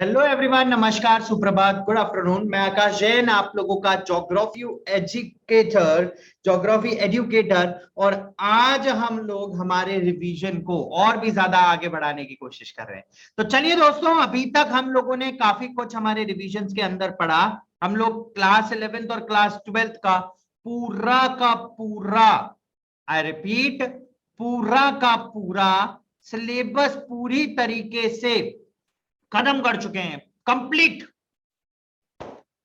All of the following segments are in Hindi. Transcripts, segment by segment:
हेलो एवरीवन, नमस्कार, सुप्रभात, गुड आफ्टरनून। मैं आकाश जैन, आप लोगों का ज्योग्राफी एजुकेटर। और आज हम लोग हमारे रिवीजन को और भी ज्यादा आगे बढ़ाने की कोशिश कर रहे हैं। तो चलिए दोस्तों, अभी तक हम लोगों ने काफी कुछ हमारे रिवीजन के अंदर पढ़ा। हम लोग क्लास 11th और क्लास 12th का पूरा, आई रिपीट, पूरा का पूरा सिलेबस पूरी तरीके से खत्म कर चुके हैं, कंप्लीट।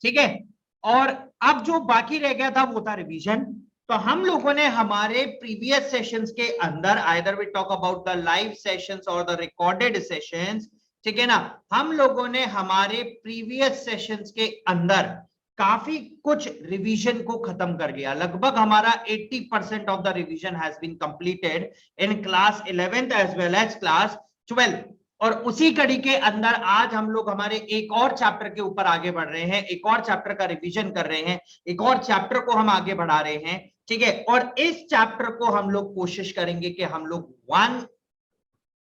ठीक है। और अब जो बाकी रह गया था वो था रिवीजन। तो हम लोगों ने हमारे प्रीवियस सेशंस के अंदर, either we talk about the live sessions और द रिकॉर्डेड सेशंस, ठीक है ना, हम लोगों ने हमारे प्रीवियस सेशंस के अंदर काफी कुछ रिवीजन को खत्म कर लिया। लगभग हमारा 80% of the revision has been completed in class 11th as well as class 12th। और उसी कड़ी के अंदर आज हम लोग हमारे एक और चैप्टर के ऊपर आगे बढ़ रहे हैं, एक और चैप्टर का रिवीजन कर रहे हैं, एक और चैप्टर को हम आगे बढ़ा रहे हैं। ठीक है। और इस चैप्टर को हम लोग कोशिश करेंगे कि हम लोग 1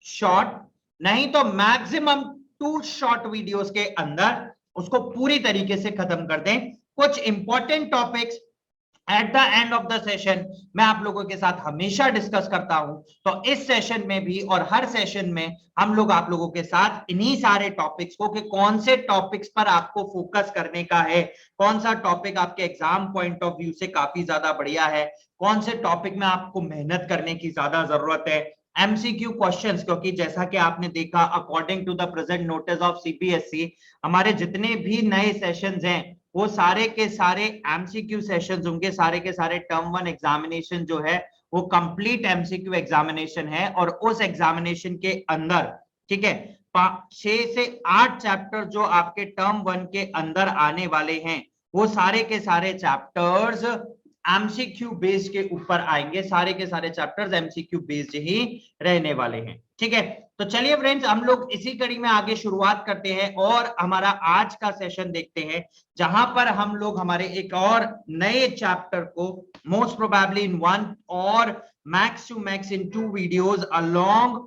शॉर्ट नहीं तो मैक्सिमम 2 शॉर्ट वीडियोस के अंदर उसको पूरी तरीके से खत्म कर दें। कुछ important topics at the end of the session मैं आप लोगों के साथ हमेशा डिस्कस करता हूं। तो इस सेशन में भी और हर सेशन में हम लोग आप लोगों के साथ इन्हीं सारे टॉपिक्स को, कि कौन से टॉपिक्स पर आपको फोकस करने का है, कौन सा टॉपिक आपके एग्जाम पॉइंट ऑफ व्यू से काफी ज्यादा बढ़िया है, कौन से टॉपिक में आपको मेहनत करने की ज्यादा जरूरत है। एमसीक्यू क्वेश्चंस, क्योंकि जैसा कि आपने देखा, according to the present notice of CBSE, हमारे जितने भी नए सेशंस हैं वो सारे के सारे एमसीक्यू सेशंस होंगे। सारे के सारे टर्म 1 एग्जामिनेशन जो है वो कंप्लीट एमसीक्यू एग्जामिनेशन है। और उस एग्जामिनेशन के अंदर, ठीक है, 6 से 8 चैप्टर जो आपके टर्म 1 के अंदर आने वाले हैं वो सारे के सारे चैप्टर्स एमसीक्यू बेस्ड के ऊपर आएंगे। सारे के सारे चैप्टर्स एमसीक्यू बेस्ड ही रहने वाले हैं। ठीक है। तो चलिए फ्रेंड्स, हम लोग इसी कड़ी में आगे शुरुआत करते हैं और हमारा आज का सेशन देखते हैं, जहां पर हम लोग हमारे एक और नए चैप्टर को मोस्ट प्रोबेबली इन 1 और max to max in 2 videos along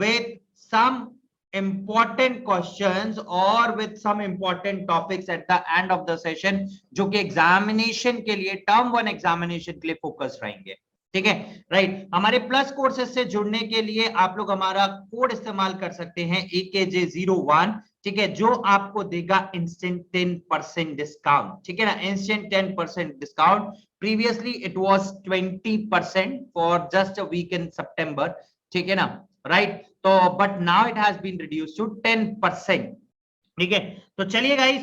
with some important questions और with some important topics at the end of the session, जो कि एग्जामिनेशन के लिए, टर्म 1 एग्जामिनेशन के लिए फोकस रहेंगे। ठीक है, राइट। हमारे प्लस कोर्सेज से जुड़ने के लिए आप लोग हमारा कोड इस्तेमाल कर सकते हैं AKJ01, ठीक है, जो आपको देगा इंस्टेंट 10% डिस्काउंट। ठीक है ना, instant 10% discount. Previously it was 20% for just a week in September. ठीक है ना, राइट। तो but now it has been reduced to 10%। ठीक है। तो चलिए गाइस,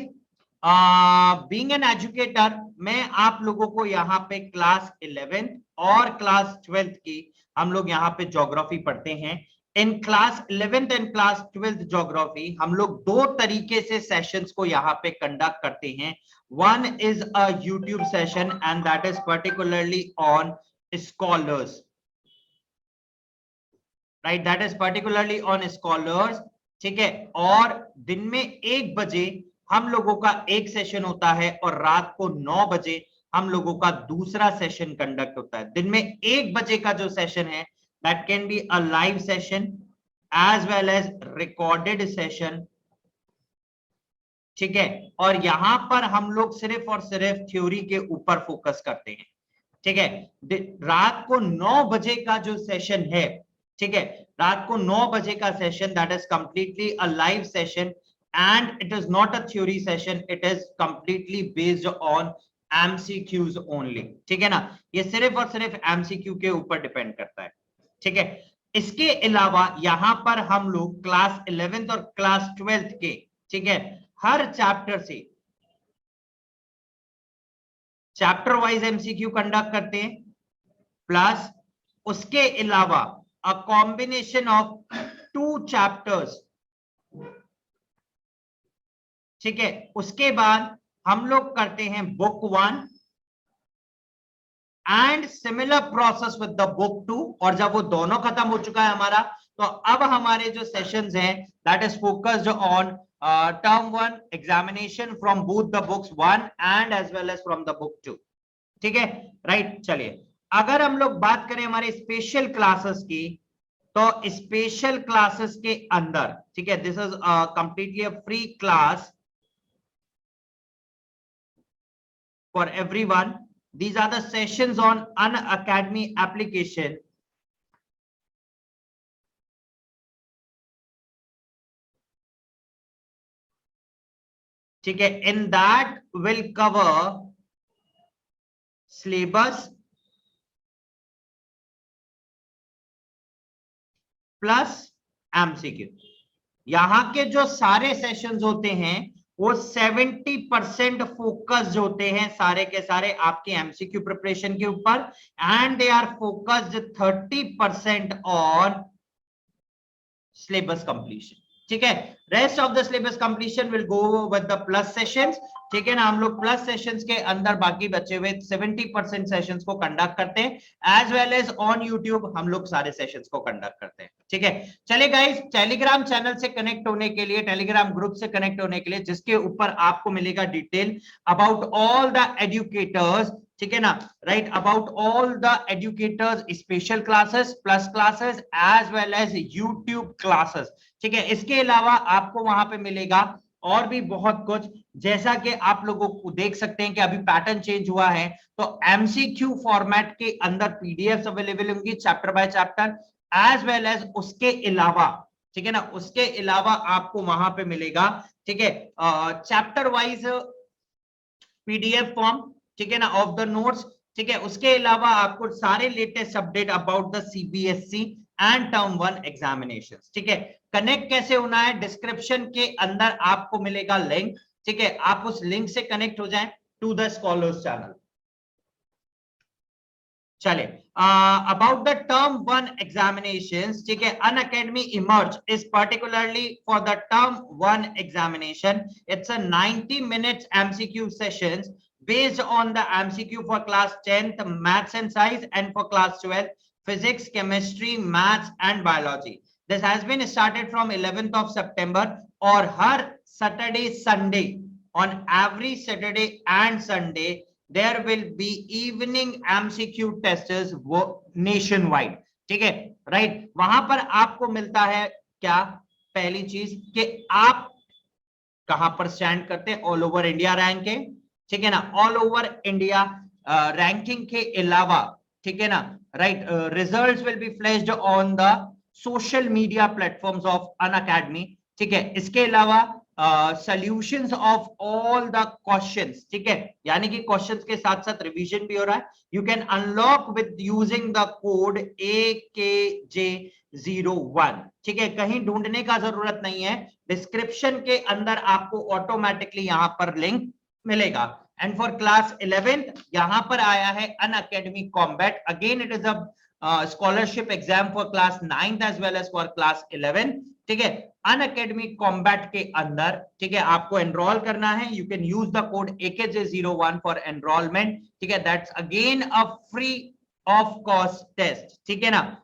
बीइंग एन एजुकेटर, मैं आप लोगों को यहाँ पे क्लास 11th और क्लास 12th की हम लोग यहाँ पे ज्योग्राफी पढ़ते हैं। इन class 11th and class 12th geography हम लोग 2 तरीके से सेशंस को यहाँ पे कंडक्ट करते हैं। One is a YouTube session and that is particularly on scholars, right, that is particularly on scholars. ठीक है। और दिन में 1 बजे हम लोगों का एक सेशन होता है और रात को 9 बजे हम लोगों का दूसरा सेशन कंडक्ट होता है। दिन में 1 बजे का जो सेशन है that can be a live session as well as recorded session. ठीक है। और यहां पर हम लोग सिर्फ और सिर्फ थ्योरी के ऊपर फोकस करते हैं। ठीक है। रात को 9 बजे का जो सेशन है, ठीक है, रात को 9 बजे का session that is completely a live session and it is not a theory session, it is completely based on MCQs only. ठीक है ना, ये सिर्फ और सिर्फ एमसीक्यू के ऊपर डिपेंड करता है। ठीक है। इसके अलावा यहां पर हम लोग क्लास 11th और क्लास 12th के, ठीक है, हर चैप्टर से चैप्टर वाइज एमसीक्यू कंडक्ट करते हैं, प्लस उसके अलावा a combination of 2 chapters। ठीक है। उसके बाद हम लोग करते हैं book 1 and similar process with the book 2। और जब वो दोनों खत्म हो चुका है हमारा, तो अब हमारे जो सेशंस हैं that is focused on term 1 examination from both the books 1 and as well as from the book 2। ठीक है, राइट। चलिए, अगर हम लोग बात करें हमारे स्पेशल क्लासेस की, तो स्पेशल क्लासेस के अंदर, ठीक है, this is completely a free class for everyone. These are the sessions on Unacademy application. ठीक है, in that will cover syllabus plus MCQ. यहां के जो सारे सेशंस होते हैं वो 70% फोकस्ड होते हैं सारे के सारे आपके एमसीक्यू प्रिपरेशन के ऊपर, and they are focused 30% on syllabus completion. ठीक है, rest of the syllabus completion will go with the plus sessions. ठीक है ना, हम लोग प्लस सेशंस के अंदर बाकी बचे हुए 70% सेशंस को कंडक्ट करते हैं, as well as on YouTube हम लोग सारे सेशंस को कंडक्ट करते हैं. ठीक है, चलिए गाइस, टेलीग्राम चैनल से कनेक्ट होने के लिए, टेलीग्राम ग्रुप से कनेक्ट होने के लिए, जिसके ऊपर आपको मिलेगा detail about all the educators, ठीक है ना, right, about all the educators, special classes, plus classes, as well as YouTube classes. ठीक है, इसके अलावा आपको वहां पे मिलेगा और भी बहुत कुछ, जैसा कि आप लोगों को देख सकते हैं कि अभी पैटर्न चेंज हुआ है, तो एमसीक्यू फॉर्मेट के अंदर पीडीएफ अवेलेबल होंगी chapter by chapter, as well as उसके अलावा, ठीक है ना, उसके अलावा आपको वहां पे मिलेगा, ठीक है, चैप्टर वाइज पीडीएफ फॉर्म, ठीक है ना, ऑफ द नोट्स. ठीक है, उसके अलावा आपको सारे latest update about the CBSE and term 1 examinations. ठीक है, कनेक्ट कैसे होना है, डिस्क्रिप्शन के अंदर आपको मिलेगा लिंक. ठीक है, आप उस लिंक से कनेक्ट हो जाएं टू द स्कॉलर्स चैनल. चले, अबाउट द टर्म 1 एग्जामिनेशंस. ठीक है, Unacademy emerge is particularly for the term 1 examination. It's a 90 minutes MCQ sessions based on the MCQ for class 10th maths and science, and for class 12th physics, chemistry, maths and biology. This has been started from 11th of September, और हर Saturday Sunday, on every Saturday and Sunday there will be evening MCQ tests nationwide. ठीक है, राइट, वहां पर आपको मिलता है क्या, पहली चीज कि आप कहां पर स्टैंड करते हैं, ऑल ओवर इंडिया रैंक है. ठीक है ना, ऑल ओवर इंडिया रैंकिंग के अलावा, ठीक है ना, right, results will be flashed on the social media platforms of Unacademy. ठीक है, इसके अलावा solutions of all the questions. ठीक है, यानी कि क्वेश्चंस के साथ साथ रिवीजन भी हो रहा है. You can unlock with using the code AKJ01. ठीक है, कहीं ढूंढने का जरूरत नहीं है, डिस्क्रिप्शन के अंदर आपको ऑटोमेटिकली यहां पर लिंक मिलेगा. एंड फॉर क्लास 11th यहां पर आया है Unacademy combat. Again it is a scholarship exam for class 9th as well as for class 11. ठीक है, अनअकैडमी कॉम्बैट के अंदर, ठीक है, आपको एनरोल करना है. You can use the code AKJ01 for enrolment. ठीक है, that's again a free of cost test. ठीक है ना,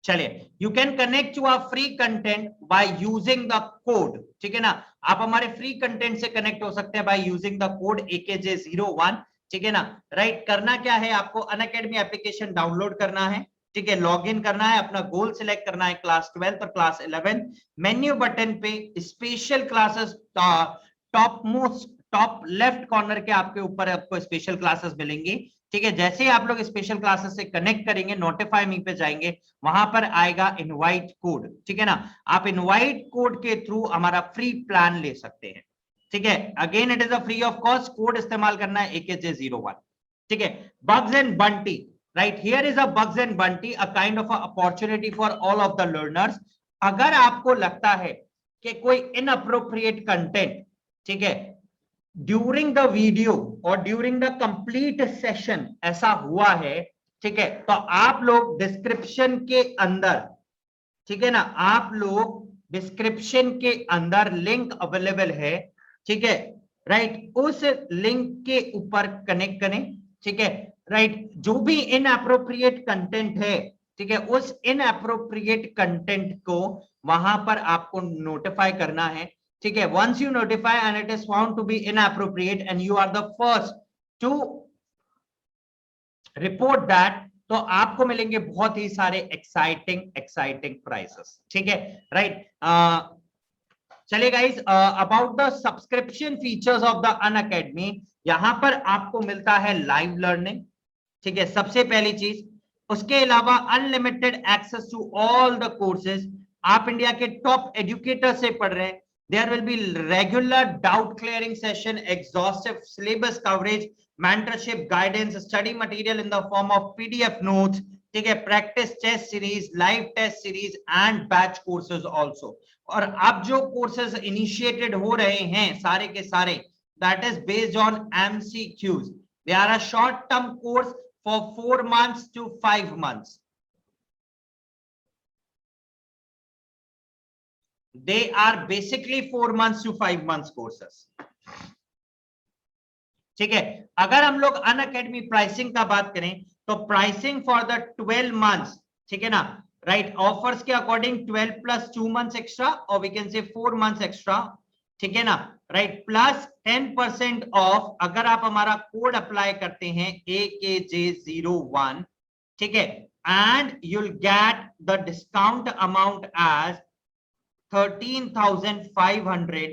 चलिए, you can connect to our free content by using the code. ठीक है ना, आप हमारे फ्री कंटेंट से कनेक्ट हो सकते हैं bye using the code AKJ01. ठीक है ना, राइट, करना क्या है, आपको अनअकैडमी एप्लीकेशन डाउनलोड करना है. ठीक है, लॉग इन करना है, अपना गोल सिलेक्ट करना है, क्लास 12th और क्लास 11th. मेन्यू बटन पे special classes, top most top left corner के आपके ऊपर आपको स्पेशल क्लासेस मिलेंगी. ठीक है, जैसे ही आप लोग स्पेशल क्लासेस से कनेक्ट करेंगे, नोटिफाई मी पे जाएंगे, वहां पर आएगा इनवाइट कोड. ठीक है ना, आप इनवाइट कोड के थ्रू हमारा फ्री प्लान ले सकते हैं. ठीक है, again it is a free of cost. Code इस्तेमाल करना है AKJ01. ठीक है, bugs and Bunty, right, here is a bugs and Bunty, a kind of opportunity for all of the learners. अगर आपको लगता है कि कोई इनअप्रोप्रिएट कंटेंट, ठीक है, ड्यूरिंग द वीडियो और ड्यूरिंग द कंप्लीट सेशन ऐसा हुआ है, ठीक है, तो आप लोग डिस्क्रिप्शन के अंदर, ठीक है ना, आप लोग डिस्क्रिप्शन के अंदर लिंक अवेलेबल है. ठीक है, राइट, उस लिंक के ऊपर कनेक्ट करें. ठीक है, राइट, जो भी इनअप्रोप्रिएट कंटेंट है, ठीक है, उस इनअप्रोप्रिएट कंटेंट को वहां पर आपको नोटिफाई करना है. ठीक है, once you notify and it is found to be inappropriate and you are the first to report that, तो आपको मिलेंगे बहुत ही सारे एक्साइटिंग प्राइसेस, ठीक है, राइट। चलिए guys, about the subscription features of the Unacademy, यहां पर आपको मिलता है लाइव लर्निंग, ठीक है, सबसे पहली चीज। उसके अलावा unlimited access to all the courses, आप इंडिया के टॉप एजुकेटर से पढ़ रहे हैं। There will be regular doubt clearing session, exhaustive syllabus coverage, mentorship, guidance, study material in the form of PDF notes, ठीक है, practice test series, live test series and batch courses also. और अब जो कोर्सेज इनिशिएटेड हो रहे हैं सारे के सारे, that is based on MCQs. They are a short term course for 4 months to 5 months. They are basically 4 months to 5 months courses. ठीक है, अगर हम लोग अनअकैडमी प्राइसिंग का बात करें तो प्राइसिंग फॉर द 12 मंथ्स, ठीक है ना, राइट, ऑफर्स के अकॉर्डिंग 12 प्लस 2 मंथ्स एक्स्ट्रा, और we can say 4 months extra, ठीक है ना, राइट, प्लस 10% ऑफ अगर आप हमारा कोड अप्लाई करते हैं AKJ01, ठीक है, and you'll get the discount amount as 13,500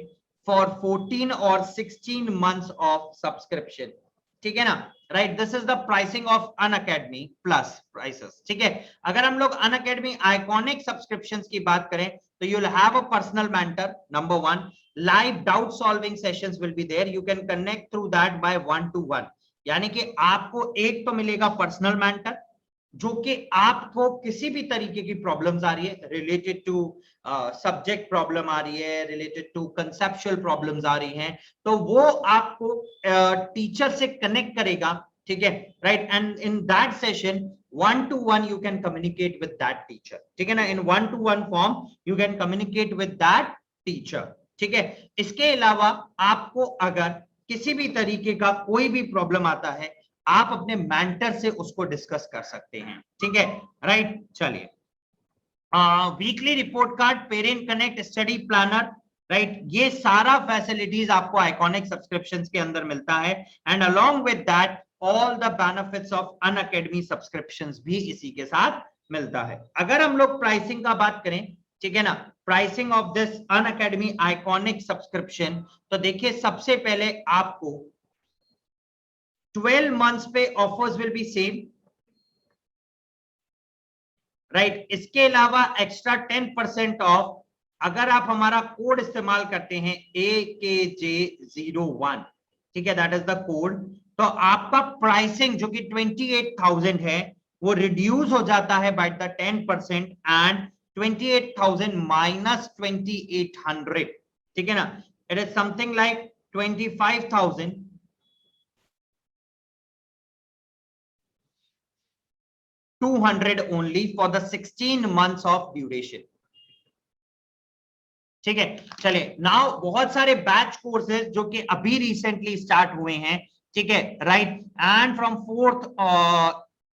for 14 or 16 months of subscription, ठीक है ना, right. This is the pricing of Unacademy plus prices, ठीक है। अगर हम लोग अनअकैडमी आइकॉनिक सब्सक्रिप्शंस की बात करें तो you'll have a personal mentor, number 1, live doubt solving sessions will be there, you can connect through that by 1-to-1, यानी कि आपको एक तो मिलेगा पर्सनल मेंटर, जो कि आपको किसी भी तरीके की प्रॉब्लम्स आ रही है रिलेटेड टू सब्जेक्ट, प्रॉब्लम आ रही है रिलेटेड टू कंसेप्चुअल प्रॉब्लम्स आ रही हैं, तो वो आपको टीचर से कनेक्ट करेगा, ठीक है, right. And in that session 1-to-1 you can communicate with that teacher, ठीक है ना, इन 1-to-1 form you can communicate with that teacher, ठीक है। इसके अलावा आपको अगर किसी भी तरीके का कोई भी प्रॉब्लम आता है, आप अपने मेंटर से उसको डिस्कस कर सकते हैं, ठीक है, राइट। चलिए, weekly report card, parent connect, study planner, right, ये सारा फैसिलिटीज आपको आइकॉनिक सब्सक्रिप्शंस के अंदर मिलता है, and along with that all the benefits of Unacademy subscriptions भी इसी के साथ मिलता है। अगर हम लोग प्राइसिंग का बात करें, ठीक है ना, pricing of this Unacademy iconic subscription, तो देखिए सबसे पहले आपको 12 months पे offers will be same, right. इसके अलावा एक्स्ट्रा 10% ऑफ अगर आप हमारा कोड इस्तेमाल करते हैं AKJ01, ठीक है, दैट इज द कोड, तो आपका प्राइसिंग जो कि 28,000 है वो रिड्यूस हो जाता है बाय द 10%, एंड 28,000 माइनस 2,800, ठीक है ना, it is something like 25,000 200 only for the 16 months of duration, ठीक है। चलिए, नाउ बहुत सारे बैच कोर्सेज जो कि अभी रिसेंटली स्टार्ट हुए हैं, ठीक है, right, and from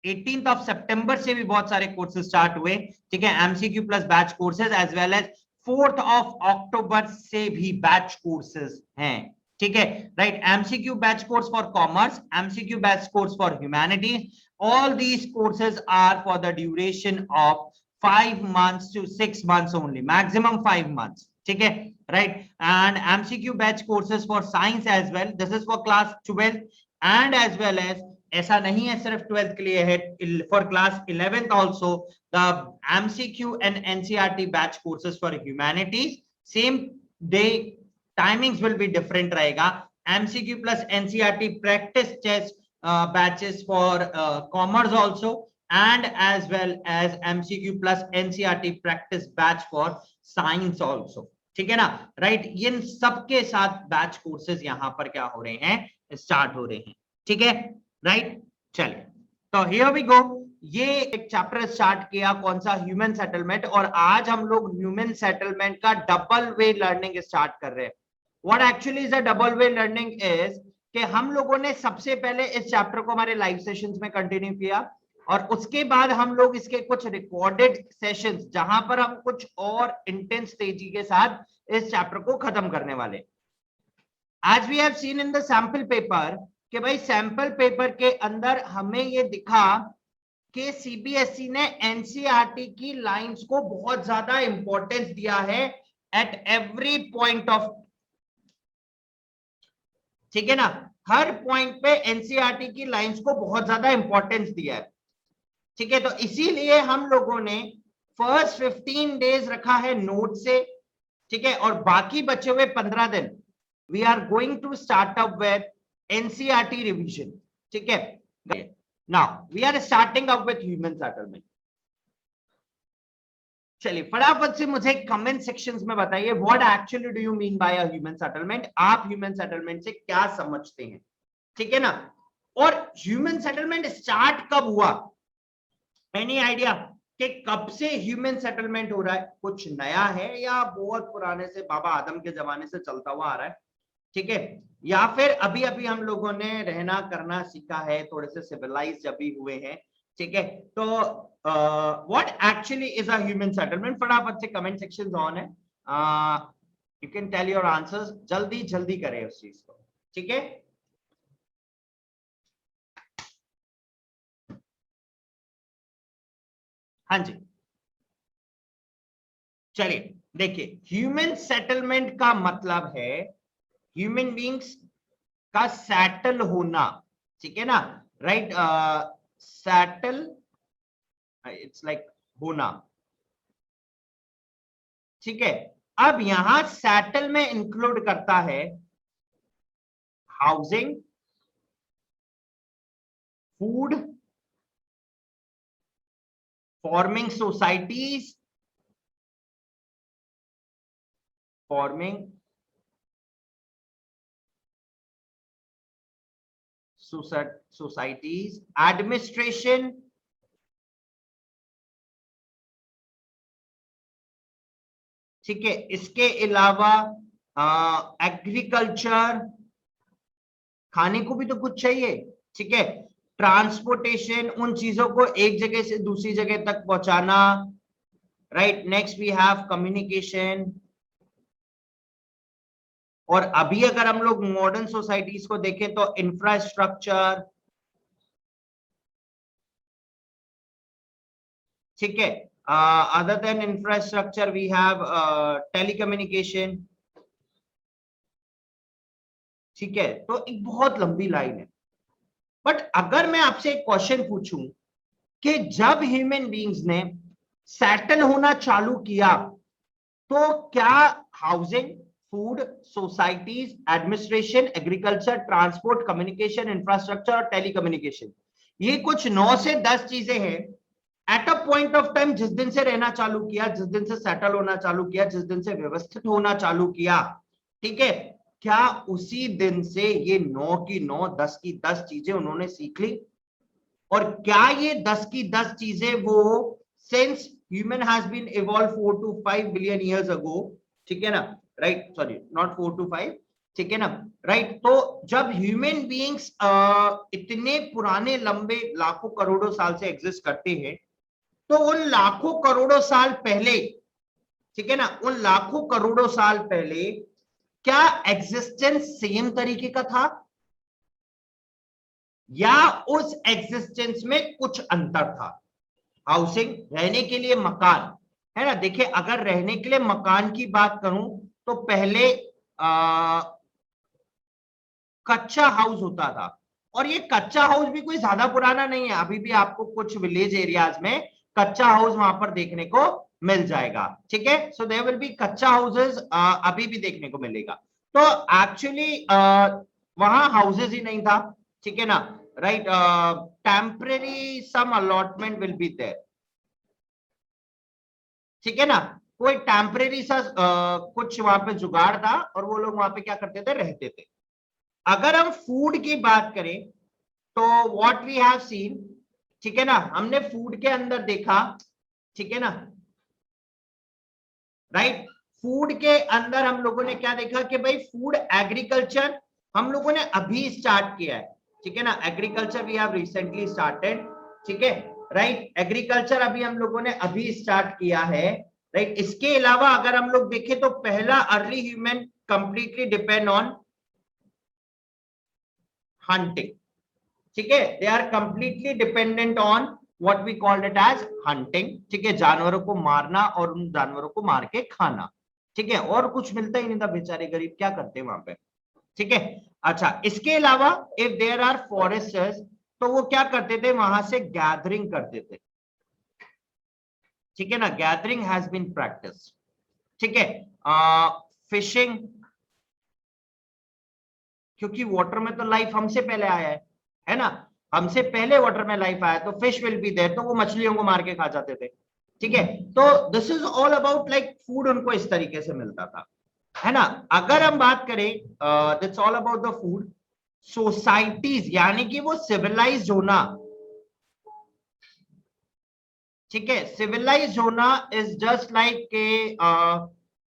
18th of September से भी बहुत सारे कोर्सेज स्टार्ट हुए, ठीक है, MCQ plus batch courses, as well as 4th of October से भी बैच कोर्सेज हैं, ठीक है, right. MCQ batch course for commerce, MCQ batch course for humanities, all these courses are for the duration of 5 months to 6 months only, maximum 5 months, ठीक है, right, and MCQ batch courses for science as well, this is for class 12, and as well as ऐसा नहीं है सिर्फ 12th के लिए है, for class 11th also the MCQ and NCERT batch courses for humanities, same day timings will be different रहेगा, MCQ plus NCERT practice test batches for commerce also, and as well as MCQ plus NCERT practice batch for science also, ठीक है ना, राइट। इन सबके साथ बैच कोर्सेज यहाँ पर क्या हो रहे हैं, स्टार्ट हो रहे हैं, ठीक है, राइट। चलिए, तो हियर वी गो, ये एक चैप्टर स्टार्ट किया, कौन सा, ह्यूमन सेटलमेंट, और आज हम लोग ह्यूमन सेटलमेंट का डबल वे लर्निंग स्टार्ट कर रहे हैं। What actually is a double way learning is कि हम लोगों ने सबसे पहले इस चैप्टर को हमारे लाइव सेशंस में कंटिन्यू किया, और उसके बाद हम लोग इसके कुछ रिकॉर्डेड सेशंस जहां पर हम कुछ और इंटेंस तेजी के साथ इस चैप्टर को खत्म करने वाले। आज we have seen in the sample paper कि भाई सैंपल पेपर के अंदर हमें ये दिखा कि सीबीएसई ने एनसीईआरटी की लाइंस को बहुत ज्यादा इंपॉर्टेंस दिया है एट एवरी पॉइंट ऑफ, ठीक है ना, हर पॉइंट पे एनसीईआरटी की लाइंस को बहुत ज्यादा इंपॉर्टेंस दिया है, ठीक है। तो इसीलिए हम लोगों ने फर्स्ट 15 डेज रखा है नोट से, ठीक है, और बाकी बचे हुए 15 दिन we are going to start up with NCERT revision, ठीक है। Now we are starting up with human settlement. चलिए फटाफट से मुझे कमेंट सेक्शंस में बताइए what actually do you mean by a human settlement, आप ह्यूमन सेटलमेंट से क्या समझते हैं, ठीक है ना। और ह्यूमन सेटलमेंट स्टार्ट कब हुआ, एनी आइडिया कि कब से ह्यूमन सेटलमेंट हो रहा है, कुछ नया है या बहुत पुराने से बाबा आदम के जमाने से चलता हुआ आ रहा है, ठीक है, या फिर अभी अभी हम लोगों ने रहना करना सीखा है, थोड़े से सिविलाइज जब भी हुए हैं, ठीक है। तो what actually is a human settlement, फटाफट से कमेंट सेक्शन ऑन है, you can tell your answers, जल्दी जल्दी करें उस चीज को, ठीक है। हाँ जी, चलिए देखिए, ह्यूमन सेटलमेंट का मतलब है ह्यूमन बींग्स का सेटल होना, ठीक है ना, राइट, सेटल इट्स लाइक होना, ठीक है। अब यहां सेटल में इंक्लूड करता है housing, food, forming societies, forming societies, administration, ठीक है, इसके अलावा एग्रीकल्चर, खाने को भी तो कुछ चाहिए, ठीक है, ट्रांसपोर्टेशन, उन चीजों को एक जगह से दूसरी जगह तक पहुंचाना, right, next we have communication. और अभी अगर हम लोग मॉडर्न सोसाइटीज को देखें तो इंफ्रास्ट्रक्चर, ठीक है, other than infrastructure we have telecommunication, ठीक है। तो एक बहुत लंबी लाइन है, बट अगर मैं आपसे एक क्वेश्चन पूछूं कि जब ह्यूमन बींग्स ने सेटल होना चालू किया तो क्या housing, food, societies, administration, agriculture, transport, communication, infrastructure और टेलीकम्युनिकेशन, ये कुछ 9 से 10 चीजें हैं at a point of time, जिस दिन से रहना चालू किया, जिस दिन से सेटल होना चालू किया, जिस दिन से व्यवस्थित होना चालू किया, ठीक है, क्या उसी दिन से ये 9 की 9, 10 की 10 चीजें उन्होंने सीख ली, और क्या ये 10 की 10 चीजें वो since human has been evolve 4 to 5 billion years ago, ठीक है ना, राइट, सॉरी नॉट 4 to 5, ठीक है ना, राइट। तो जब ह्यूमन बीइंग्स इतने पुराने लंबे लाखों करोड़ों साल से एग्जिस्ट करते हैं, तो उन लाखों करोड़ों साल पहले, ठीक है ना, उन लाखों करोड़ों साल पहले क्या एग्जिस्टेंस सेम तरीके का था या उस एग्जिस्टेंस में कुछ अंतर था। हाउसिंग, रहने के लिए मकान, है ना, देखिए अगर रहने के लिए मकान की बात करूं तो पहले कच्चा हाउस होता था, और ये कच्चा हाउस भी कोई ज्यादा पुराना नहीं है, अभी भी आपको कुछ विलेज एरियाज में कच्चा हाउस वहां पर देखने को मिल जाएगा, ठीक है। सो देयर विल बी कच्चा हाउसेस अभी भी देखने को मिलेगा। तो एक्चुअली वहां हाउसेस ही नहीं था, ठीक है ना, right, temporary some allotment will be there, ठीक है ना, कोई टेम्परेरी सा कुछ वहां पे जुगाड़ था और वो लोग वहां पे क्या करते थे, रहते थे। अगर हम फूड की बात करें तो व्हाट वी हैव सीन, ठीक है ना, हमने फूड के अंदर देखा, ठीक है ना, राइट, फूड के अंदर हम लोगों ने क्या देखा कि भाई फूड एग्रीकल्चर हम लोगों ने अभी स्टार्ट किया है, ठीक है ना, agriculture we have recently started, ठीक है, राइट, एग्रीकल्चर अभी हम लोगों ने अभी स्टार्ट किया है, राइट। इसके अलावा अगर हम लोग देखें तो पहला early human completely depend on hunting, ठीक है, they are completely dependent on what we called it as hunting, ठीक है, जानवरों को मारना और उन जानवरों को मार के खाना, ठीक है, और कुछ मिलता ही नहीं था, बेचारे गरीब क्या करते वहां पे, ठीक है। अच्छा, इसके अलावा इफ देयर आर फॉरेस्टर्स, तो वो क्या करते थे, वहां से गैदरिंग करते थे, ठीक है ना, गैदरिंग हैज बीन प्रैक्टिस, ठीक है। फिशिंग, क्योंकि वाटर में तो लाइफ हमसे पहले आया है ना, हमसे पहले वाटर में लाइफ आया, तो फिश विल बी देयर, तो वो मछलियों को मार के खा जाते थे, ठीक है। तो this is all about like food, उनको इस तरीके से मिलता था, है ना। अगर हम बात करें, that's all about the food. Societies यानी कि वो सिविलाइज्ड होना, ठीक है, सिविलाइज होना इज जस्ट लाइक के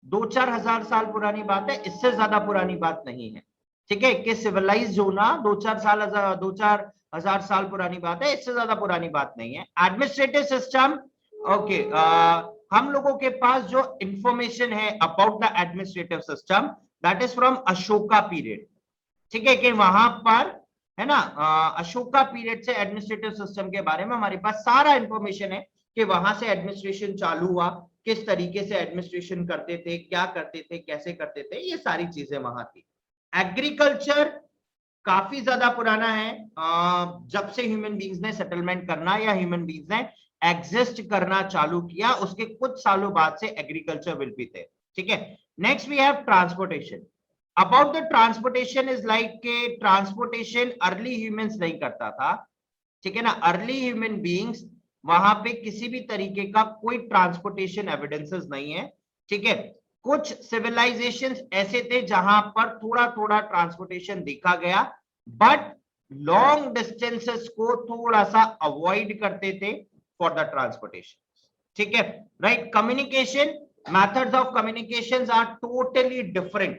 2-4 हजार साल पुरानी बात है, इससे ज्यादा पुरानी बात नहीं है, ठीक है, कि सिविलाइज होना 2-4 हजार साल पुरानी बात है, इससे ज्यादा पुरानी बात नहीं है। एडमिनिस्ट्रेटिव सिस्टम, ओके, हम लोगों के पास जो इंफॉर्मेशन है about the administrative system, that is from Ashoka period, ठीक है, कि वहां पर, है ना, अशोका पीरियड से एडमिनिस्ट्रेटिव सिस्टम के बारे में हमारे पास सारा इंफॉर्मेशन है, कि वहां से एडमिनिस्ट्रेशन चालू हुआ, किस तरीके से एडमिनिस्ट्रेशन करते थे, क्या करते थे, कैसे करते थे, ये सारी चीजें वहां थी। एग्रीकल्चर काफी ज्यादा पुराना है, जब से ह्यूमन बींग्स ने सेटलमेंट करना या ह्यूमन बींग्स ने एग्जिस्ट करना चालू किया, उसके कुछ सालों बाद से एग्रीकल्चर विल बी देयर, ठीक है। Next we have transportation. About the transportation is like के ट्रांसपोर्टेशन अर्ली ह्यूमंस नहीं करता था, ठीक है ना, अर्ली ह्यूमन बीइंग्स, वहां पे किसी भी तरीके का कोई ट्रांसपोर्टेशन एविडेंसेस नहीं है, ठीक है। कुछ सिविलाइजेशंस ऐसे थे जहां पर थोड़ा थोड़ा ट्रांसपोर्टेशन देखा गया, बट लॉन्ग डिस्टेंसेस को थोड़ा सा अवॉइड करते थे फॉर द ट्रांसपोर्टेशन, ठीक है, right. Communication, methods of communications are totally different,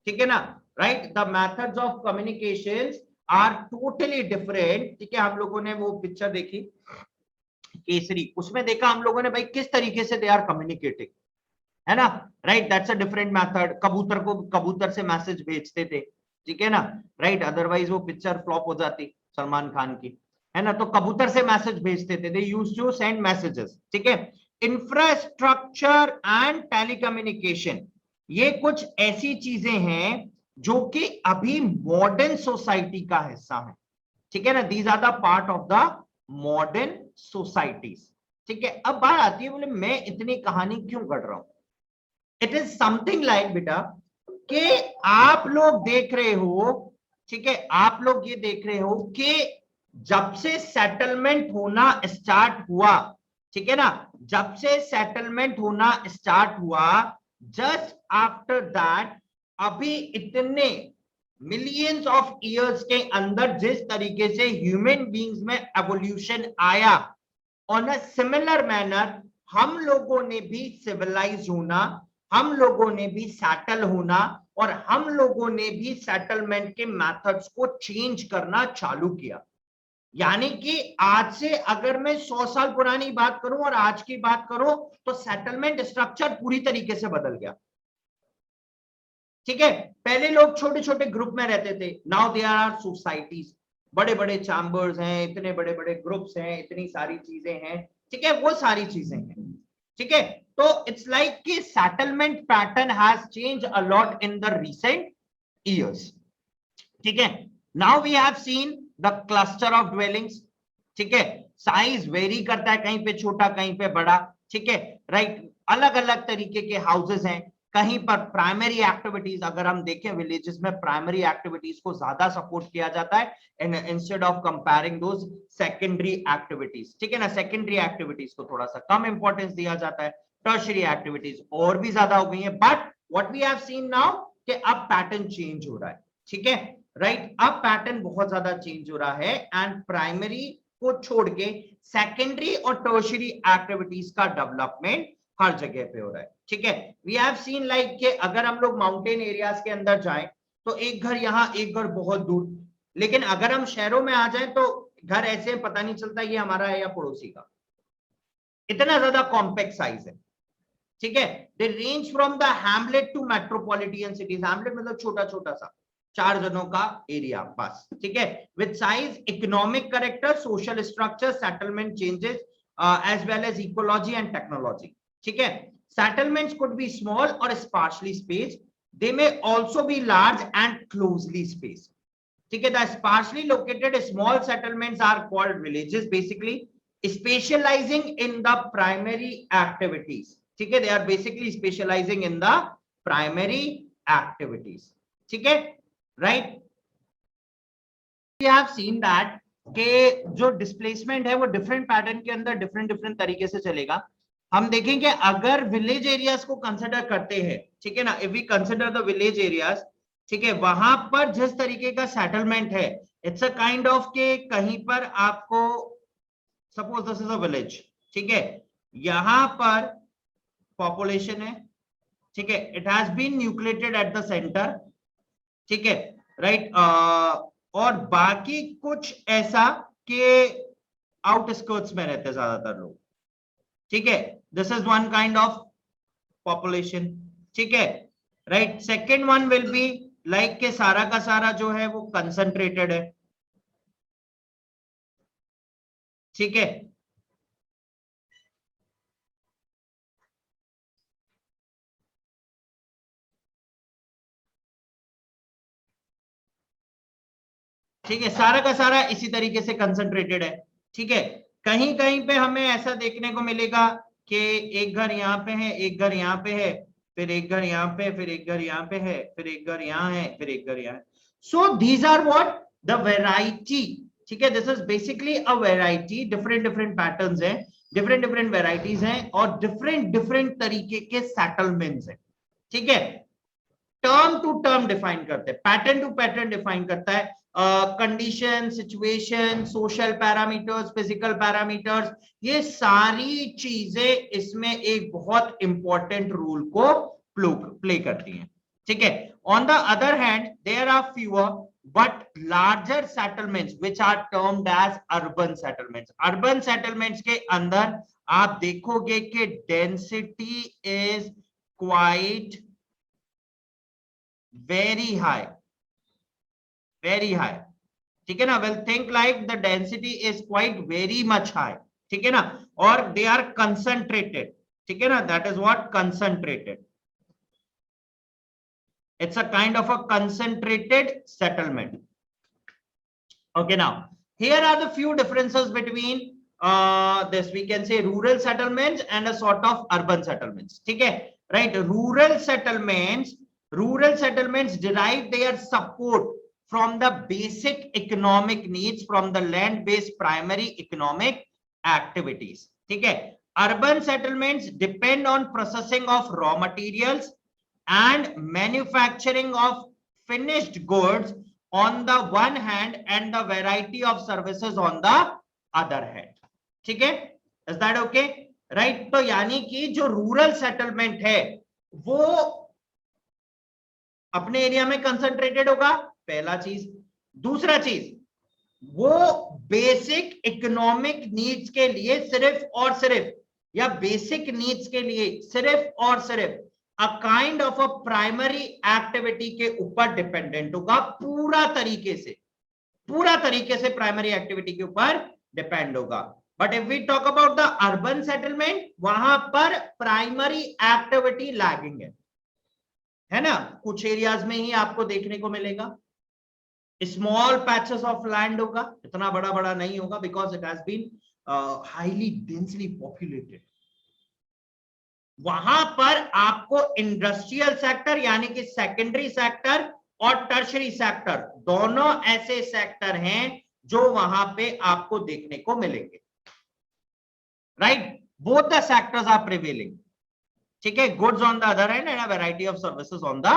ठीक है ना, right, the methods of communications are totally different, ठीक है। हम लोगों ने वो पिक्चर देखी केसरी, उसमें देखा हम लोगों ने भाई किस तरीके से दे आर कम्युनिकेटिंग, है ना, right, that's a different method. कबूतर को कबूतर से मैसेज भेजते थे, ठीक है ना, राइट, अदरवाइज वो पिक्चर फ्लॉप हो जाती सलमान खान की, है ना, तो कबूतर से मैसेज भेजते थे, they used to send messages, ठीक है। इंफ्रास्ट्रक्चर एंड टेलीकम्युनिकेशन, ये कुछ ऐसी चीजें हैं जो कि अभी मॉडर्न सोसाइटी का हिस्सा है, ठीक है ना, these are the part of the modern societies, ठीक है। अब बात आती है, बोले मैं इतनी कहानी क्यों कर रहा हूं, इट इज समथिंग लाइक बेटा कि आप लोग देख रहे हो, ठीक है, आप लोग ये देख रहे हो कि जब से सेटलमेंट होना स्टार्ट हुआ, ठीक है ना, जब से सेटलमेंट होना स्टार्ट हुआ, जस्ट आफ्टर दैट अभी इतने मिलियंस ऑफ इयर्स के अंदर जिस तरीके से ह्यूमन बीइंग्स में एवोल्यूशन आया, ऑन अ सिमिलर मैनर हम लोगों ने भी सिविलाइज होना, हम लोगों ने भी सेटल होना, और हम लोगों ने भी सेटलमेंट के मेथड्स को चेंज करना चालू किया। यानी कि आज से अगर मैं 100 साल पुरानी बात करूं और आज की बात करूं, तो सेटलमेंट स्ट्रक्चर पूरी तरीके से बदल गया, ठीक है। पहले लोग छोटे छोटे ग्रुप में रहते थे, नाउ देयर आर सोसाइटीज, बड़े बड़े चैम्बर्स हैं, इतने बड़े बड़े ग्रुप्स हैं, इतनी सारी चीजें हैं, ठीक है, वो सारी चीजें हैं, ठीक है। तो इट्स लाइक कि settlement pattern has change a lot in the recent years, ठीक है। Now we have seen the cluster of dwellings, ठीक है, साइज वेरी करता है, कहीं पे छोटा कहीं पे बड़ा, ठीक है, राइट, अलग अलग तरीके के हाउसेस हैं। कहीं पर प्राइमरी एक्टिविटीज, अगर हम देखें विलेजेस में प्राइमरी एक्टिविटीज को ज्यादा सपोर्ट किया जाता है instead of comparing those secondary activities, ठीक है ना, सेकेंडरी एक्टिविटीज को थोड़ा सा कम इंपॉर्टेंस दिया जाता है, टर्शियरी एक्टिविटीज और भी ज्यादा हो गई है। But what we have seen now कि अब पैटर्न चेंज हो रहा है, ठीक है, राइट, अब पैटर्न बहुत ज्यादा चेंज हो रहा है, एंड प्राइमरी को छोड़ के सेकेंडरी और टर्शियरी एक्टिविटीज का डेवलपमेंट हर जगह पे हो रहा है, ठीक है। वी हैव सीन लाइक कि अगर हम लोग माउंटेन एरियाज के अंदर जाएं तो एक घर यहाँ, एक घर बहुत दूर, लेकिन अगर हम शहरों में आ जाएं तो घर ऐसे पता नहीं चलता ये हमारा है या पड़ोसी का, इतना ज्यादा कॉम्पैक्ट साइज है, ठीक है। They range from the hamlet to metropolitan cities, hamlet मतलब छोटा छोटा सा, 4 जनों का एरिया बस, ठीक है। With size, economic character, social structure, settlement changes as well as ecology and technology, ठीक है। सेटलमेंट्स कुड बी स्मॉल और sparsely spaced, they may also be large and closely spaced, ठीक है। The sparsely located small settlements are called villages, basically specializing in the primary activities, ठीक है। they are basically specializing in the primary activities, ठीक है, right। we have seen that के जो डिस्प्लेसमेंट है वो डिफरेंट पैटर्न के अंदर डिफरेंट डिफरेंट तरीके से चलेगा। हम देखेंगे अगर विलेज एरियाज को कंसिडर करते हैं, ठीक है ना, if we consider the village areas, ठीक है, वहां पर जिस तरीके का सेटलमेंट है, इट्स अ काइंड ऑफ के कहीं पर आपको suppose this is a village, ठीक है, यहां पर पॉपुलेशन है, ठीक है, it has been nucleated at the centre, ठीक है, राइट, और बाकी कुछ ऐसा के आउटस्कर्ट्स में रहते हैं ज्यादातर लोग, ठीक है। This is one kind of population, ठीक है, right. Second one will be like के सारा का सारा जो है वो कंसंट्रेटेड है, ठीक है। ठीक है, सारा का सारा इसी तरीके से कंसंट्रेटेड है, ठीक है। कहीं कहीं पे हमें ऐसा देखने को मिलेगा कि एक घर यहाँ पे है, एक घर यहाँ पे है, फिर एक घर यहाँ पे, फिर एक घर यहाँ पे है, फिर एक घर यहाँ है, फिर एक घर यहाँ है। So these are what the variety, ठीक है। This is basically a variety, different different patterns हैं, डिफरेंट डिफरेंट वैरायटीज हैं और डिफरेंट डिफरेंट तरीके के सेटलमेंट्स हैं, ठीक है। टर्म टू टर्म डिफाइन करते हैं, पैटर्न टू पैटर्न डिफाइन करता है, condition, situation, social parameters, physical parameters, ये सारी चीजें इसमें एक बहुत इंपॉर्टेंट रोल को प्ले करती हैं, ठीक है। On the other hand there are fewer but larger settlements which are termed as urban settlements. Urban settlements के अंदर आप देखोगे कि density is quite very high, ठीक है ना। well think like the density is quite very much high, ठीक है ना, और they are concentrated, ठीक है ना, that is what concentrated, it's a kind of a concentrated settlement, okay। Now here are the few differences between this we can say rural settlements and a sort of urban settlements, ठीक है, right। Rural settlements derive their support from the basic economic needs from the land-based primary economic activities, ठीक है। Urban settlements depend on processing of raw materials and manufacturing of finished goods on the one hand and the variety of services on the other hand, ठीक है। Is that okay? Right? तो यानी कि जो rural settlement है वो अपने एरिया में कंसंट्रेटेड होगा, पहला चीज। दूसरा चीज, वो बेसिक इकोनॉमिक नीड्स के लिए सिर्फ और सिर्फ, या बेसिक नीड्स के लिए सिर्फ और सिर्फ अ kind of a primary activity के ऊपर डिपेंडेंट होगा, पूरा तरीके से प्राइमरी एक्टिविटी के ऊपर डिपेंड होगा। But if we talk about the urban settlement, वहां पर प्राइमरी एक्टिविटी लैगिंग है ना, कुछ एरियाज में ही आपको देखने को मिलेगा। स्मॉल पैचेस ऑफ लैंड होगा, इतना बड़ा बड़ा नहीं होगा, because it has been highly densely populated. वहां पर आपको इंडस्ट्रियल सेक्टर यानी कि सेकेंडरी सेक्टर और टर्शरी सेक्टर, दोनों ऐसे सेक्टर हैं जो वहां पे आपको देखने को मिलेंगे, right. Both the sectors are prevailing, ठीक है। Goods on the other hand and a variety of services on the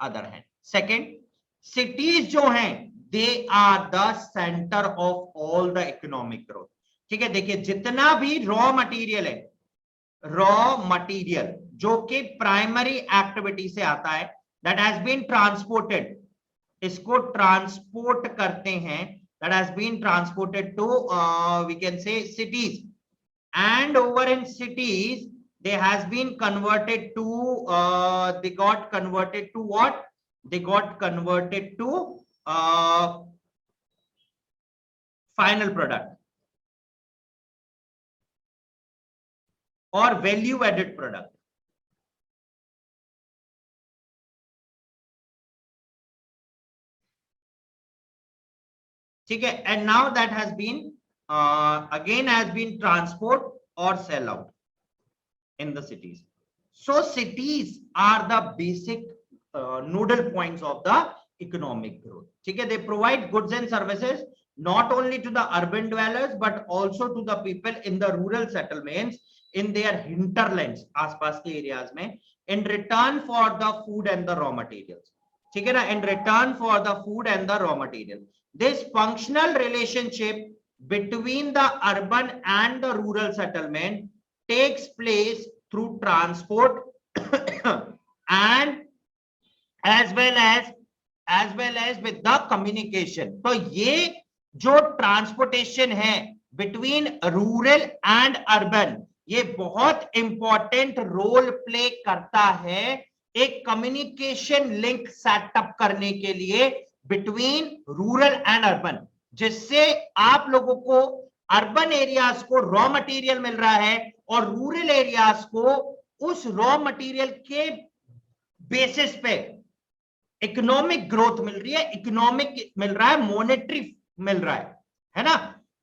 other hand. Second, cities जो हैं they are the centre of all the economic growth, ठीक है। देखिए जितना भी रॉ मटेरियल है, रॉ मटेरियल जो कि प्राइमरी एक्टिविटी से आता है, दैट हैज बीन ट्रांसपोर्टेड, इसको ट्रांसपोर्ट करते हैं, that has been transported to we can say cities, and over in cities they has been converted to they got converted to what, they got converted to final product or value added product. ठीक है, and now that has been again has been transport or sell out in the cities. So cities are the basic nodal points of the economic growth. ठीक है, they provide goods and services not only to the urban dwellers but also to the people in the rural settlements in their hinterlands, आसपास के areas में, in return for the food and the raw materials. ठीक है ना, in return for the food and the raw material. This functional relationship between the urban and the rural settlement takes place through transport and as well as with the communication. तो ये जो ट्रांसपोर्टेशन है बिटवीन रूरल एंड अर्बन, ये बहुत इंपॉर्टेंट रोल प्ले करता है एक कम्युनिकेशन लिंक सेटअप करने के लिए बिटवीन रूरल एंड अर्बन, जिससे आप लोगों को अर्बन एरियाज को रॉ मटेरियल मिल रहा है और रूरल एरियाज को उस रॉ मटेरियल के बेसिस पे इकोनॉमिक ग्रोथ मिल रही है, इकोनॉमिक मिल रहा है, मॉनेटरी मिल रहा है ना,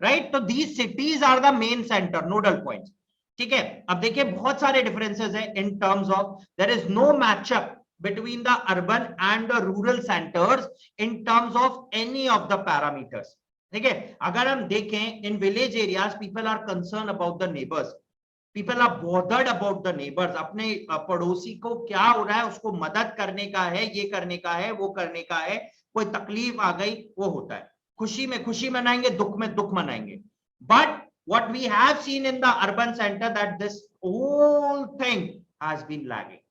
राइट। तो these cities are the main centre, nodal points. ठीक है, अब देखिए बहुत सारे डिफरेंसेस है in terms of there is no matchup between the urban and the rural centers in terms of any of the parameters. ठीक है, अगर हम देखें in village areas people are concern about the neighbours, people are bothered about the neighbours, अपने पड़ोसी को क्या हो रहा है उसको मदद करने का है, ये करने का है, वो करने का है, कोई तकलीफ आ गई वो होता है, खुशी में खुशी मनाएंगे, दुख में दुख मनाएंगे। But what we have seen in the urban center that this whole thing has been lagging.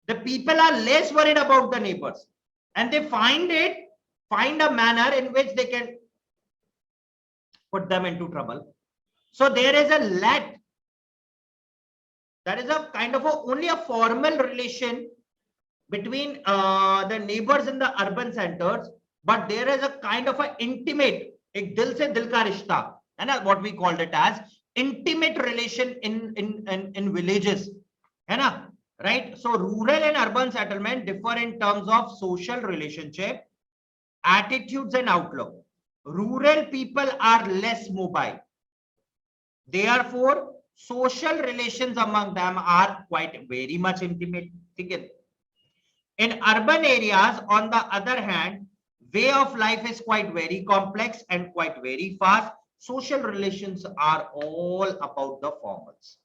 The people are less worried about the neighbors and they find a manner in which they can put them into trouble. So there is a kind of only a formal relation between the neighbors in the urban centers, but there is a kind of a intimate, एक दिल से दिल का रिश्ता है ना, what we called it as intimate relation in villages, है ना, right? So rural and urban settlement differ in terms of social relationship, attitudes and outlook. Rural people are less mobile, therefore social relations among them are quite very much intimate. In urban areas on the other hand, way of life is quite very complex and quite very fast. Social relations are all about the formals.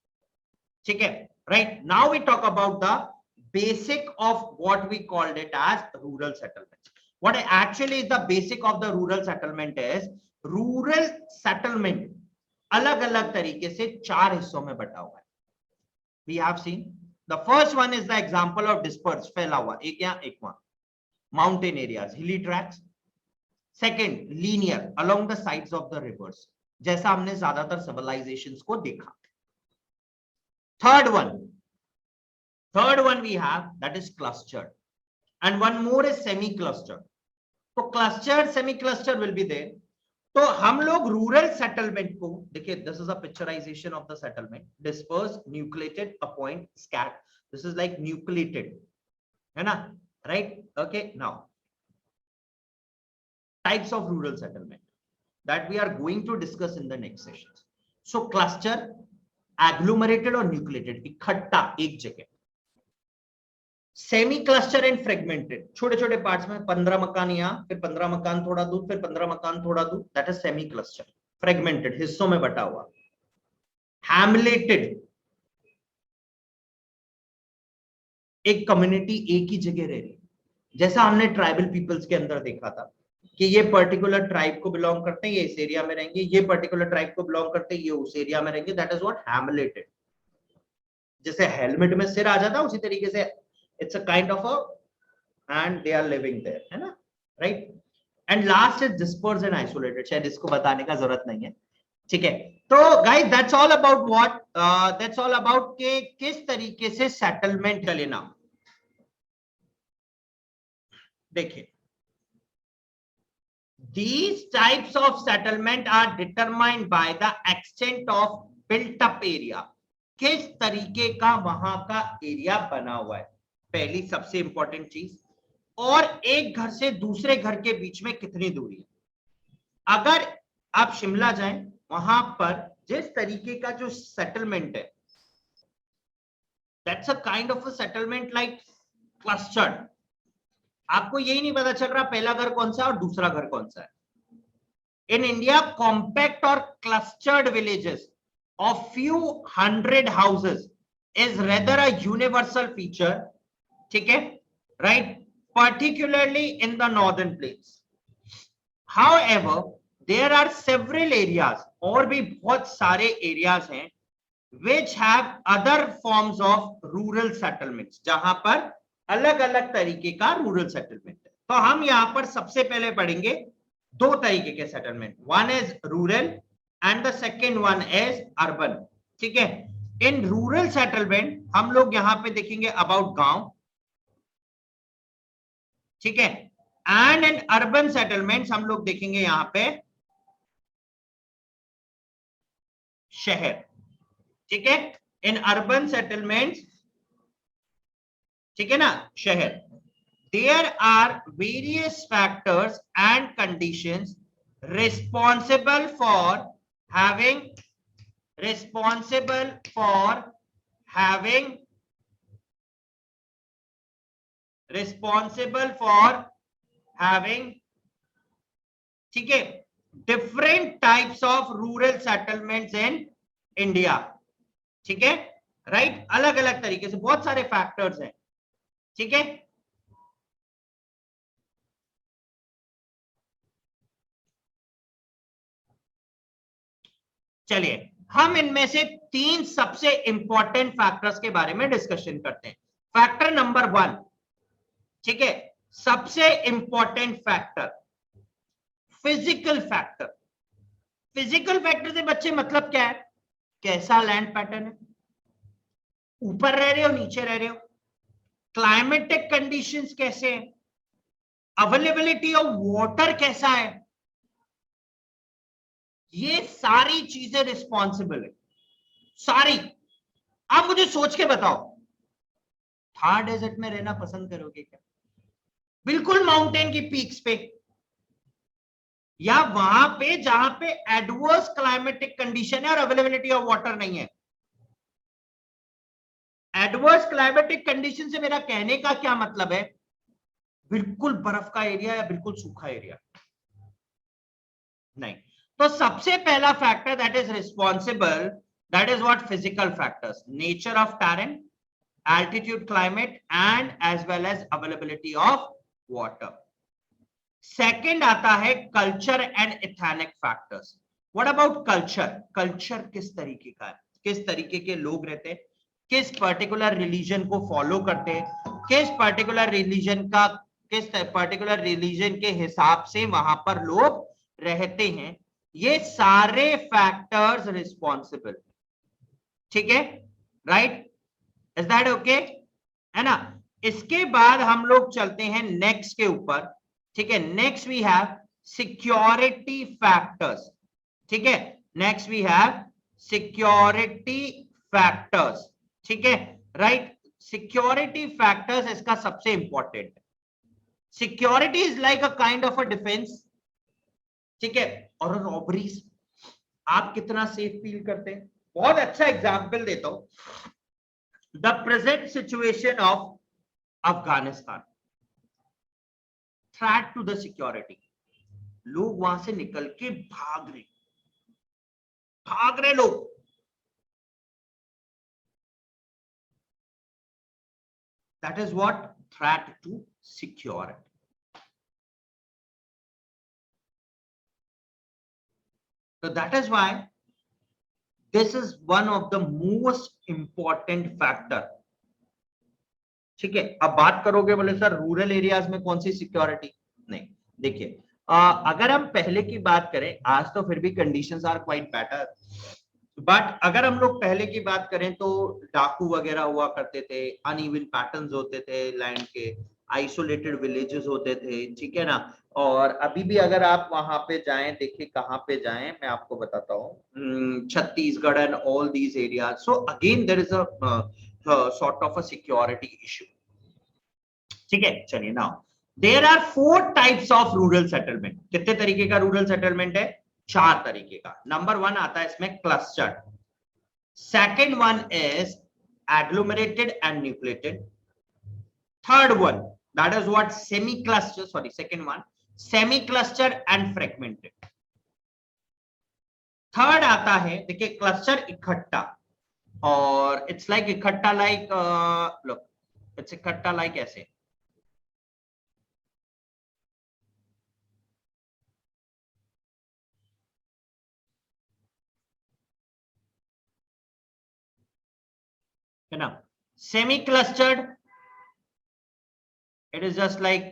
Okay, right? Now we talk about the basic of what we called it as rural settlement. What actually is the basic of the rural settlement is rural settlement अलग अलग तरीके से चार हिस्सों में बटा हुआ है. We have seen the first one is the example of dispersed, फैला हुआ, एक यहाँ एक वहां, mountain areas, hilly tracts. Second, linear along the sides of the rivers, जैसा हमने ज्यादातर civilizations को देखा. Third one we have that is clustered, and one more is semi-clustered. So clustered, semi-clustered will be there. तो हम लोग रूरल सेटलमेंट को देखिए, this is a picturisation of the settlement, dispersed, nucleated, appoint, scat, this is like nucleated, है ना, right? Okay, now types of rural settlement that we are going to discuss in the next session. So cluster, agglomerated और न्यूक्लिएटेड, इकट्ठा एक जगह. सेमी क्लस्टर एंड फ्रेगमेंटेड, छोटे छोटे पार्ट्स में 15 मकान यहाँ, फिर 15 मकान थोड़ा दूर, फिर 15 मकान थोड़ा दूर, that is semi cluster. Fragmented, हिस्सों में बटा हुआ. हैमलेटेड, एक कम्युनिटी एक ही जगह रह रही, जैसा हमने ट्राइबल पीपल्स के अंदर देखा था कि ये पर्टिकुलर ट्राइब को बिलोंग करते हैं, ये इस एरिया में रहेंगे, ये पर्टिकुलर ट्राइब को बिलोंग करते हैं, ये उस एरिया में रहेंगे. That is what hamleted. जैसे हेलमेट में सिर आ जाता, उसी तरीके से it's a kind of a, and they are living there, है ना, right? And last is dispersed and isolated. शायद इसको बताने का जरूरत नहीं है, ठीक है. तो guys, that's all about what, that's all about के किस तरीके से सेटलमेंट का लेना. देखिए, these types of settlement are determined by the extent of built up area. किस तरीके का वहां का एरिया बना हुआ है, पहली सबसे इंपॉर्टेंट चीज। और एक घर से दूसरे घर के बीच में कितनी दूरी है। अगर आप शिमला जाएं, वहां पर जिस तरीके का जो सेटलमेंट है, that's a kind of a settlement like clustered. आपको यही नहीं पता चल रहा पहला घर कौन सा है और दूसरा घर कौन सा है। In India, compact or clustered villages of few hundred houses is rather a universal feature, ठीक है, right? Particularly in the northern plains. However, there are several areas, और भी बहुत सारे areas हैं, which have other forms of rural settlements, जहां पर अलग अलग तरीके का रूरल सेटलमेंट है। तो हम यहां पर सबसे पहले पढ़ेंगे दो तरीके के settlement, one is rural and the second one is urban, ठीक है। इन रूरल सेटलमेंट हम लोग यहां पे देखेंगे अबाउट गांव, ठीक है, एंड इन अर्बन सेटलमेंट्स हम लोग देखेंगे यहां पे शहर, ठीक है। इन अर्बन सेटलमेंट्स, ठीक है ना, शहर। There are various factors and conditions responsible for having ठीक है, different types of rural settlements in India, ठीक है, राइट। अलग अलग तरीके से बहुत सारे फैक्टर्स हैं, ठीक है। चलिए हम इनमें से तीन सबसे इंपॉर्टेंट फैक्टर्स के बारे में डिस्कशन करते हैं। फैक्टर नंबर 1, ठीक है, सबसे important factor physical factor. Physical factor से बच्चे मतलब क्या है, कैसा लैंड पैटर्न है, ऊपर रह रहे हो नीचे रह रहे हो, क्लाइमेटिक कंडीशंस कैसे हैं, अवेलेबिलिटी ऑफ वाटर कैसा है, ये सारी चीजें रिस्पॉन्सिबल है, सारी। आप मुझे सोच के बताओ, थार डेजर्ट में रहना पसंद करोगे क्या, बिल्कुल माउंटेन की पीक्स पे, या वहां पे जहां पे एडवर्स क्लाइमेटिक कंडीशन है और अवेलेबिलिटी ऑफ वाटर नहीं है। एडवर्स क्लाइमेटिक कंडीशन से मेरा कहने का क्या मतलब है, बिल्कुल बर्फ का एरिया या बिल्कुल सूखा एरिया नहीं। तो सबसे पहला factor that is responsible, that is what, physical factors, nature of terrain, altitude, climate and as well as availability of water. Second आता है culture and ethnic factors. What about culture, culture किस तरीके का है, किस तरीके के लोग रहते हैं, किस पर्टिकुलर रिलीजन को फॉलो करते हैं, किस पर्टिकुलर रिलीजन के हिसाब से वहां पर लोग रहते हैं, ये सारे फैक्टर्स रिस्पॉन्सिबल, ठीक है, राइट, इज दैट ओके, है ना। इसके बाद हम लोग चलते हैं नेक्स्ट के ऊपर, ठीक है। Next we have security factors, ठीक है, next we have security factors, ठीक है, राइट। सिक्योरिटी फैक्टर्स इसका सबसे important, security is like a kind of a defence, ठीक है, और रॉबरीज, आप कितना सेफ फील करते हैं। बहुत अच्छा एग्जांपल देता हूं, the present situation of Afghanistan, threat to the security, लोग वहां से निकल के भाग रहे लोग, that is what, threat to security. So that is why this is one of the most important factor, ठीक है। अब बात करोगे बोले सर रूरल एरियाज में कौन सी सिक्योरिटी, नहीं, देखिए अगर हम पहले की बात करें, आज तो फिर भी conditions are quite better, but अगर हम लोग पहले की बात करें तो डाकू वगैरह हुआ करते थे, अनइवन पैटर्न्स होते थे लैंड के, आइसोलेटेड विलेजेस होते थे, ठीक है ना। और अभी भी अगर आप वहां पे जाएं, देखिए कहाँ पे जाएं, मैं आपको बताता हूँ, Chhattisgarh and all these areas. So again there is a sort of a security issue, ठीक है। चलिए now there are 4 types of rural settlement. कितने तरीके का रूरल सेटलमेंट है? 4 तरीके का। नंबर 1 आता है इसमें cluster, second one is agglomerated and nucleated, third one that is what semi cluster, sorry, second one semi cluster and fragmented। Third आता है, देखिए क्लस्टर इकट्ठा, और इट्स लाइक इकट्ठा लाइक लुक, इट्स इकट्ठा लाइक ऐसे, है ना। Semi clustered, it is just like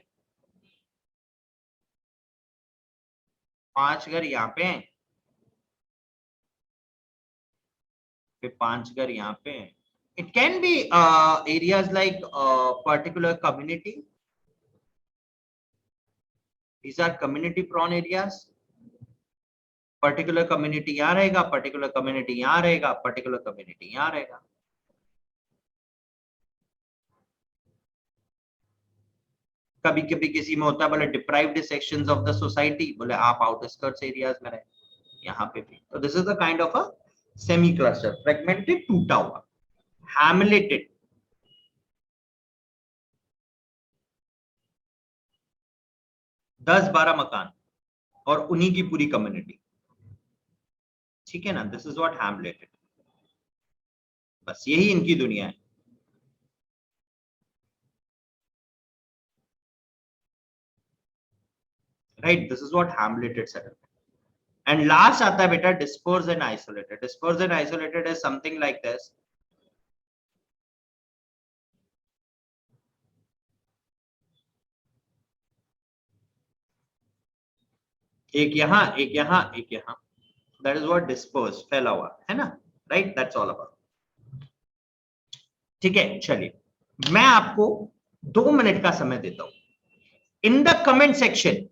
5 घर यहाँ पे हैं, फिर 5 घर यहाँ पे हैं। It can be areas like particular community. These are community prone areas. Particular community यहाँ रहेगा, पर्टिकुलर कम्युनिटी यहाँ रहेगा, पर्टिकुलर कम्युनिटी यहाँ रहेगा। कभी कभी किसी में होता है बोले deprived sections of the society, बोले आप आउटस्कर्ट्स एरियाज में रहे, यहाँ पे भी। तो this is the kind of a semi cluster. Fragmented, टूटा हुआ। हैमलेटेड, 10-12 मकान और उन्हीं की पूरी कम्युनिटी, ठीक है ना। दिस इज व्हाट हैमलेटेड, बस यही इनकी दुनिया है। Right, this is what hamleted settlement. And last आता है बेटा disperse and isolated. Disperse and isolated is something like this. एक यहाँ, एक यहाँ, एक यहाँ, दैट इज व्हाट डिस्पर्स, फैला हुआ है ना। Right, that's all about. ठीक है, चलिए मैं आपको 2 मिनट का समय देता हूं। इन द कमेंट सेक्शन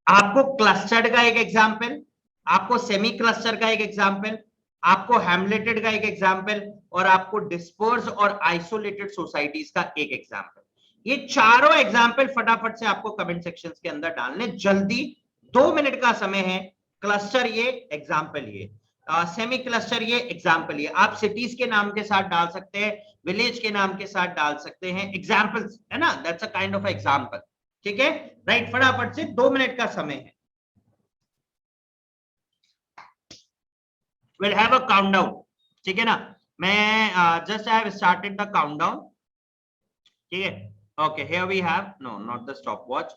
आपको क्लस्टर्ड का एक एग्जाम्पल, आपको सेमी क्लस्टर का एक एग्जाम्पल, आपको हैमलेटेड का एक एग्जाम्पल, और आपको डिस्पर्स और आइसोलेटेड सोसाइटीज का एक एग्जाम्पल। ये चारों एग्जाम्पल फटाफट से आपको कमेंट सेक्शन के अंदर डालने, जल्दी। 2 मिनट का समय है। क्लस्टर ये, एग्जाम्पल ये, सेमी क्लस्टर ये, एग्जाम्पल ये। आप सिटीज के नाम के साथ डाल सकते हैं, विलेज के नाम के साथ डाल सकते हैं, एग्जाम्पल्स है ना, that's a kind of example. ठीक है, राइट, फटाफट से 2 मिनट का समय है। विल हैव अ काउंटडाउन, ठीक है ना। मैं just I have started the countdown, ठीक है। Okay, here we have, no not the stop watch,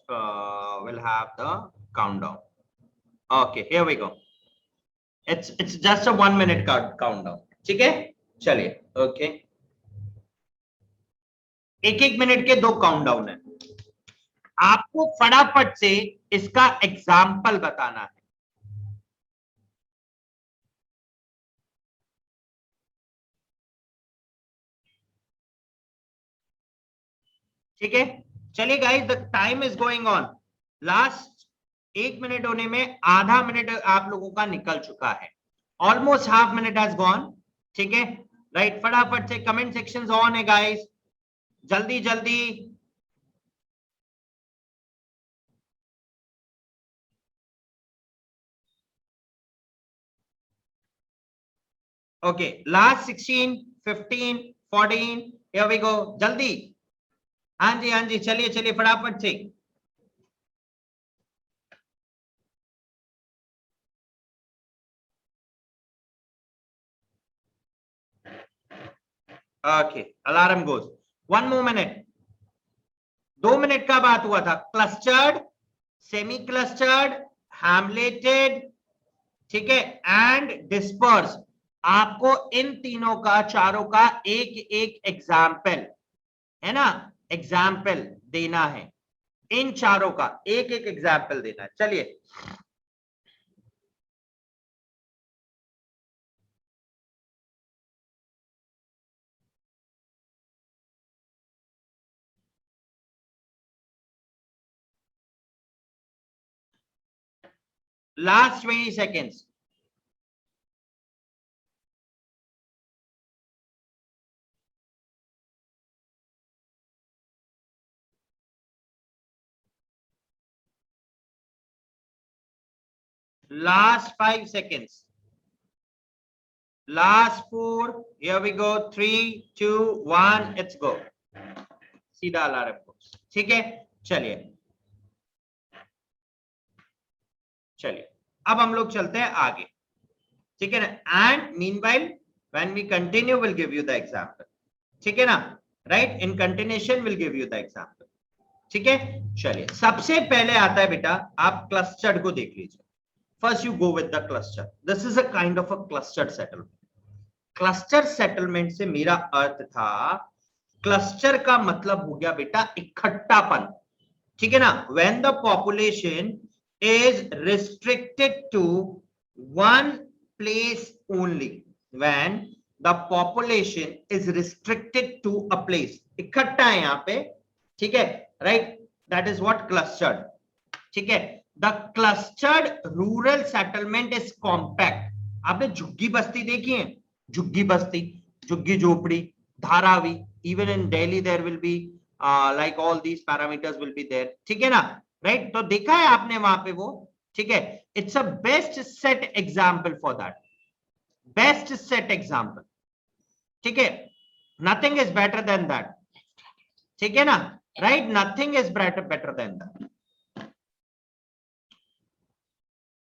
will have the countdown. Okay, here we go. It's just a 1 minute का काउंटडाउन, ठीक है। चलिए, ओके, एक एक मिनट के 2 काउंटडाउन है। आपको फटाफट से इसका एग्जाम्पल बताना है। ठीक है, चलिए guys, the time is going on. Last 1 minute होने में आधा मिनट आप लोगों का निकल चुका है। Almost half minute has gone, ठीक है। राइट, फटाफट से कमेंट सेक्शंस ऑन है गाइस, जल्दी जल्दी। Okay, last 16, 15, 14, here we go, जल्दी। हाँ जी, हाँ जी, चलिए चलिए फटाफट से। Okay, alarm goes, 1 more minute. 2 minute का बात हुआ था। क्लस्टर्ड, सेमी क्लस्टर्ड, हैमलेटेड, ठीक है, एंड डिस्पर्स। आपको इन तीनों का, चारों का एक एक एग्जाम्पल, है ना, एग्जाम्पल देना है। इन चारों का एक एक एग्जाम्पल देना है। चलिए, Last 20 seconds. Last 5 seconds. Last 4. Here we go. 3, 2, 1. Let's go. सीधा अलार्म को. ठीक है, चलिए चलिए अब हम लोग चलते हैं आगे. ठीक है ना. And meanwhile when we continue will give you the example. ठीक है ना. Right, in continuation will give you the example. ठीक है, चलिए सबसे पहले आता है बेटा, आप क्लस्टर्ड को देख लीजिए. First you go with the cluster. This is a kind of a clustered settlement. Cluster settlement से मेरा अर्थ था, क्लस्टर का मतलब हो गया बेटा इकट्ठापन. ठीक है ना. When the population is restricted to one place only. When the population is restricted to a place. इकट्ठा है यहां पे. ठीक है, right, that is what clustered. ठीक है. The clustered rural settlement is compact. आपने झुग्गी बस्ती देखी है? झुग्गी बस्ती, झुग्गी झोपड़ी, Dharavi. Even in Delhi there will be like all these parameters will be there. ठीक है ना. राइट, तो देखा है आपने वहां पे वो. ठीक है, it's a best set example for that. Best set example. ठीक है, nothing is better than that. ठीक है ना. Right, nothing is better than that.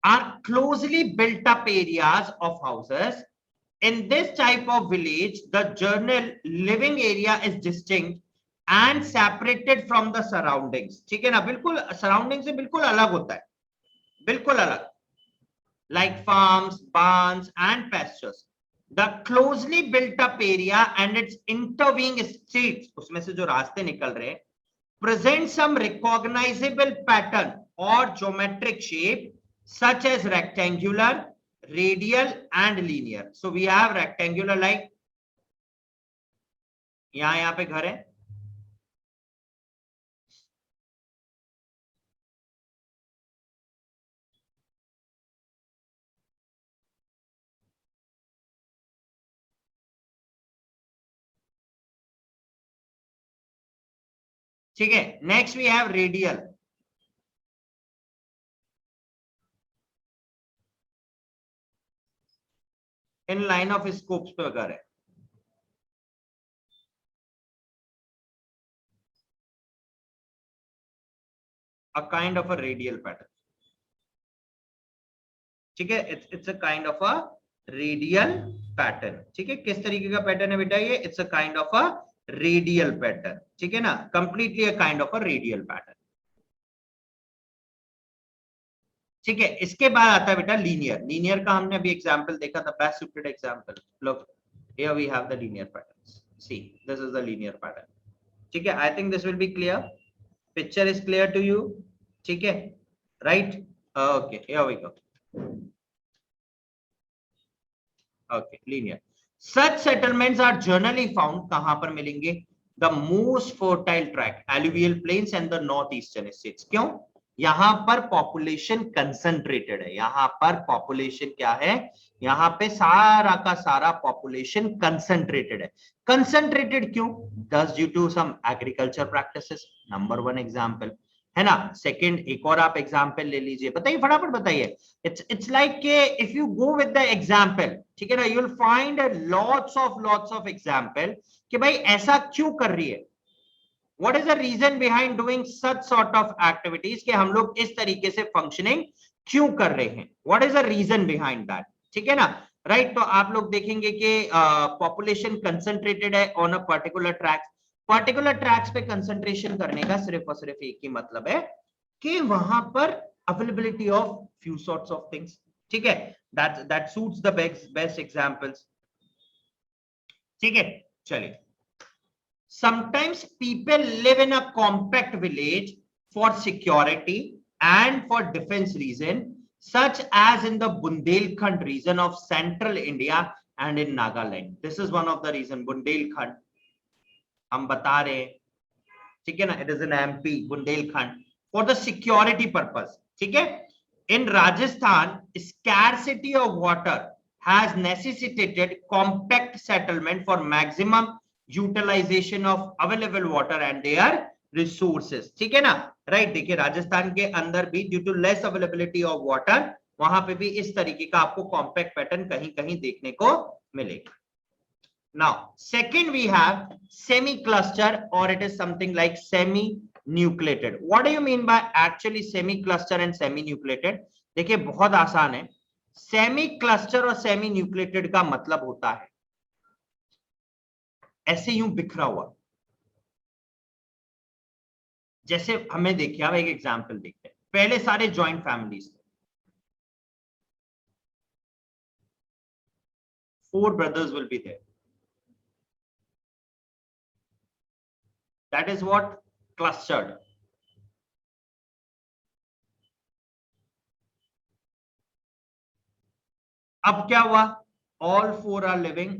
Are closely built up areas of houses. In this type of village, the general living area is distinct and separated from the surroundings. ठीक है ना. बिल्कुल सराउंडिंग से बिल्कुल अलग होता है, बिल्कुल अलग. Like farms, barns and pastures. The closely built up area and its intervening streets, उसमें से जो रास्ते निकल रहे हैं, present some recognizable pattern or geometric shape such as rectangular, radial and linear. So we have rectangular like यहाँ पे घर है. ठीक है. Next we have radial. In line of scopes पे घर है. a kind of a radial pattern. ठीक है, it's a kind of a radial pattern. ठीक है, किस तरीके का पैटर्न है बेटा ये? it's a kind of a radial pattern. ठीक है ना, completely a kind of a radial pattern. ठीक है, इसके बाद आता है बेटा लीनियर. लीनियर का हमने अभी एग्जांपल देखा था, best suited example. Look here we have the linear patterns. See this is the linear pattern. ठीक है, I think this will be clear. Picture is clear to you. ठीक है, right. Okay, here we go. Okay, linear. Such settlements are generally found, कहां पर मिलेंगे? The most fertile tract, alluvial plains and the north eastern states. क्यों? यहां पर पॉपुलेशन कंसंट्रेटेड है. यहां पर पॉपुलेशन क्या है? यहां पे सारा का सारा पॉपुलेशन कंसंट्रेटेड है. कंसंट्रेटेड क्यों? This due to some agriculture practices. Number 1 example है ना. सेकंड, एक और आप एग्जांपल ले लीजिए. बताइए, फटाफट बताइए. इट्स लाइक के if you go with the example, ठीक है ना, you will find lots of example कि भाई ऐसा क्यों कर रही है. What is the reason behind doing such sort of activities कि हम लोग इस तरीके से फंक्शनिंग क्यों कर रहे हैं? What is the reason behind that? ठीक है ना. राइट, तो आप लोग देखेंगे कि पॉपुलेशन कंसंट्रेटेड है on a particular tracks. Particular tracks पे कंसंट्रेशन करने का सिर्फ और सिर्फ एक ही मतलब है कि वहां पर availability of few sorts of things. ठीक है, that suits the best examples. ठीक है, चलिए. Sometimes people live in a compact village for security and for defense reason, such as in the Bundelkhand region of central India and in Nagaland. This is one of the reason. Bundelkhand हम बता रहे हैं. ठीक है ना, it is in MP Bundelkhand for the security purpose. ठीक है, In Rajasthan, scarcity of water has necessitated compact settlement for maximum utilization of available water and their resources. ठीक है ना, राइट। देखिए राजस्थान के अंदर भी due to less availability of water, वहां पे भी इस तरीके का आपको कॉम्पैक्ट पैटर्न कहीं कहीं देखने को मिलेगा। Now, second we have semi-cluster, or it is something like semi-nucleated. What do you mean by actually semi-cluster and semi-nucleated? देखिए बहुत आसान है। Semi-cluster और semi-nucleated का मतलब होता है ऐसे यूं बिखरा हुआ। जैसे हमें देखिए, अब एक एग्जांपल देखते हैं। पहले सारे जॉइंट फैमिलीज थे, 4 brothers will be there. That is what clustered. अब क्या हुआ, all 4 are living,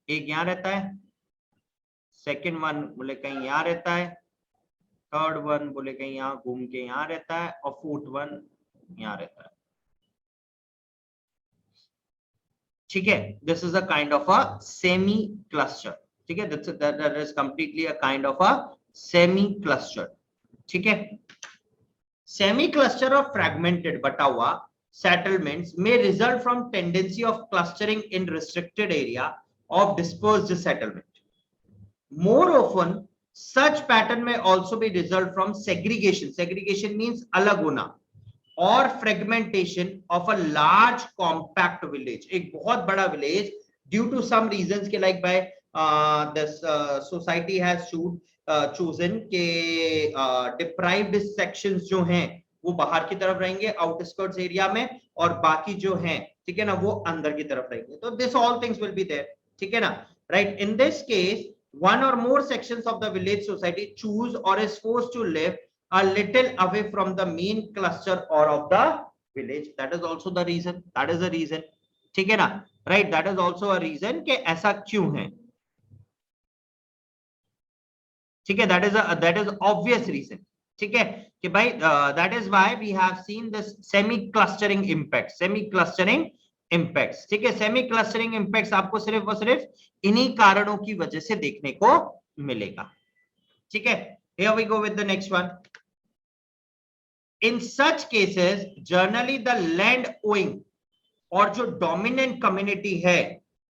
एक यहां रहता है, सेकेंड वन बोले कहीं यहां रहता है, थर्ड वन बोले कहीं यहां घूम के यहां रहता है, और फोर्थ वन यहां रहता है। ठीक है, this is a kind of a semi cluster. ठीक है, that is completely a kind of a semi cluster. ठीक है, सेमी क्लस्टर और फ्रैगमेंटेड बटा हुआ settlements may result from tendency of clustering in restricted area of dispersed settlement. More often, such pattern may also be result from segregation. Segregation means alag hona, or fragmentation of a large compact village. एक बहुत बड़ा village due to some reasons के like by this society has chosen के deprived sections जो हैं वो बाहर की तरफ रहेंगे आउटस्कर्ट्स एरिया में, और बाकी जो हैं ठीक है ना वो अंदर की तरफ रहेंगे। तो this all things will be there. ठीक है ना, right. In this case one or more sections of the village society choose or is forced to live a little away from the main cluster or of the village. That is also the reason, that is the reason। ठीक है ना, right, that is also a reason कि ऐसा क्यों है। ठीक है, that is obvious reason। ठीक है कि भाई that is why we have seen this semi clustering impact, semi clustering impacts। ठीक है, सेमी क्लस्टरिंग इंपैक्ट्स आपको सिर्फ और सिर्फ इन्हीं कारणों की वजह से देखने को मिलेगा। ठीक है, here we go with the next one। in such cases generally the land owing और जो डोमिनेंट कम्युनिटी है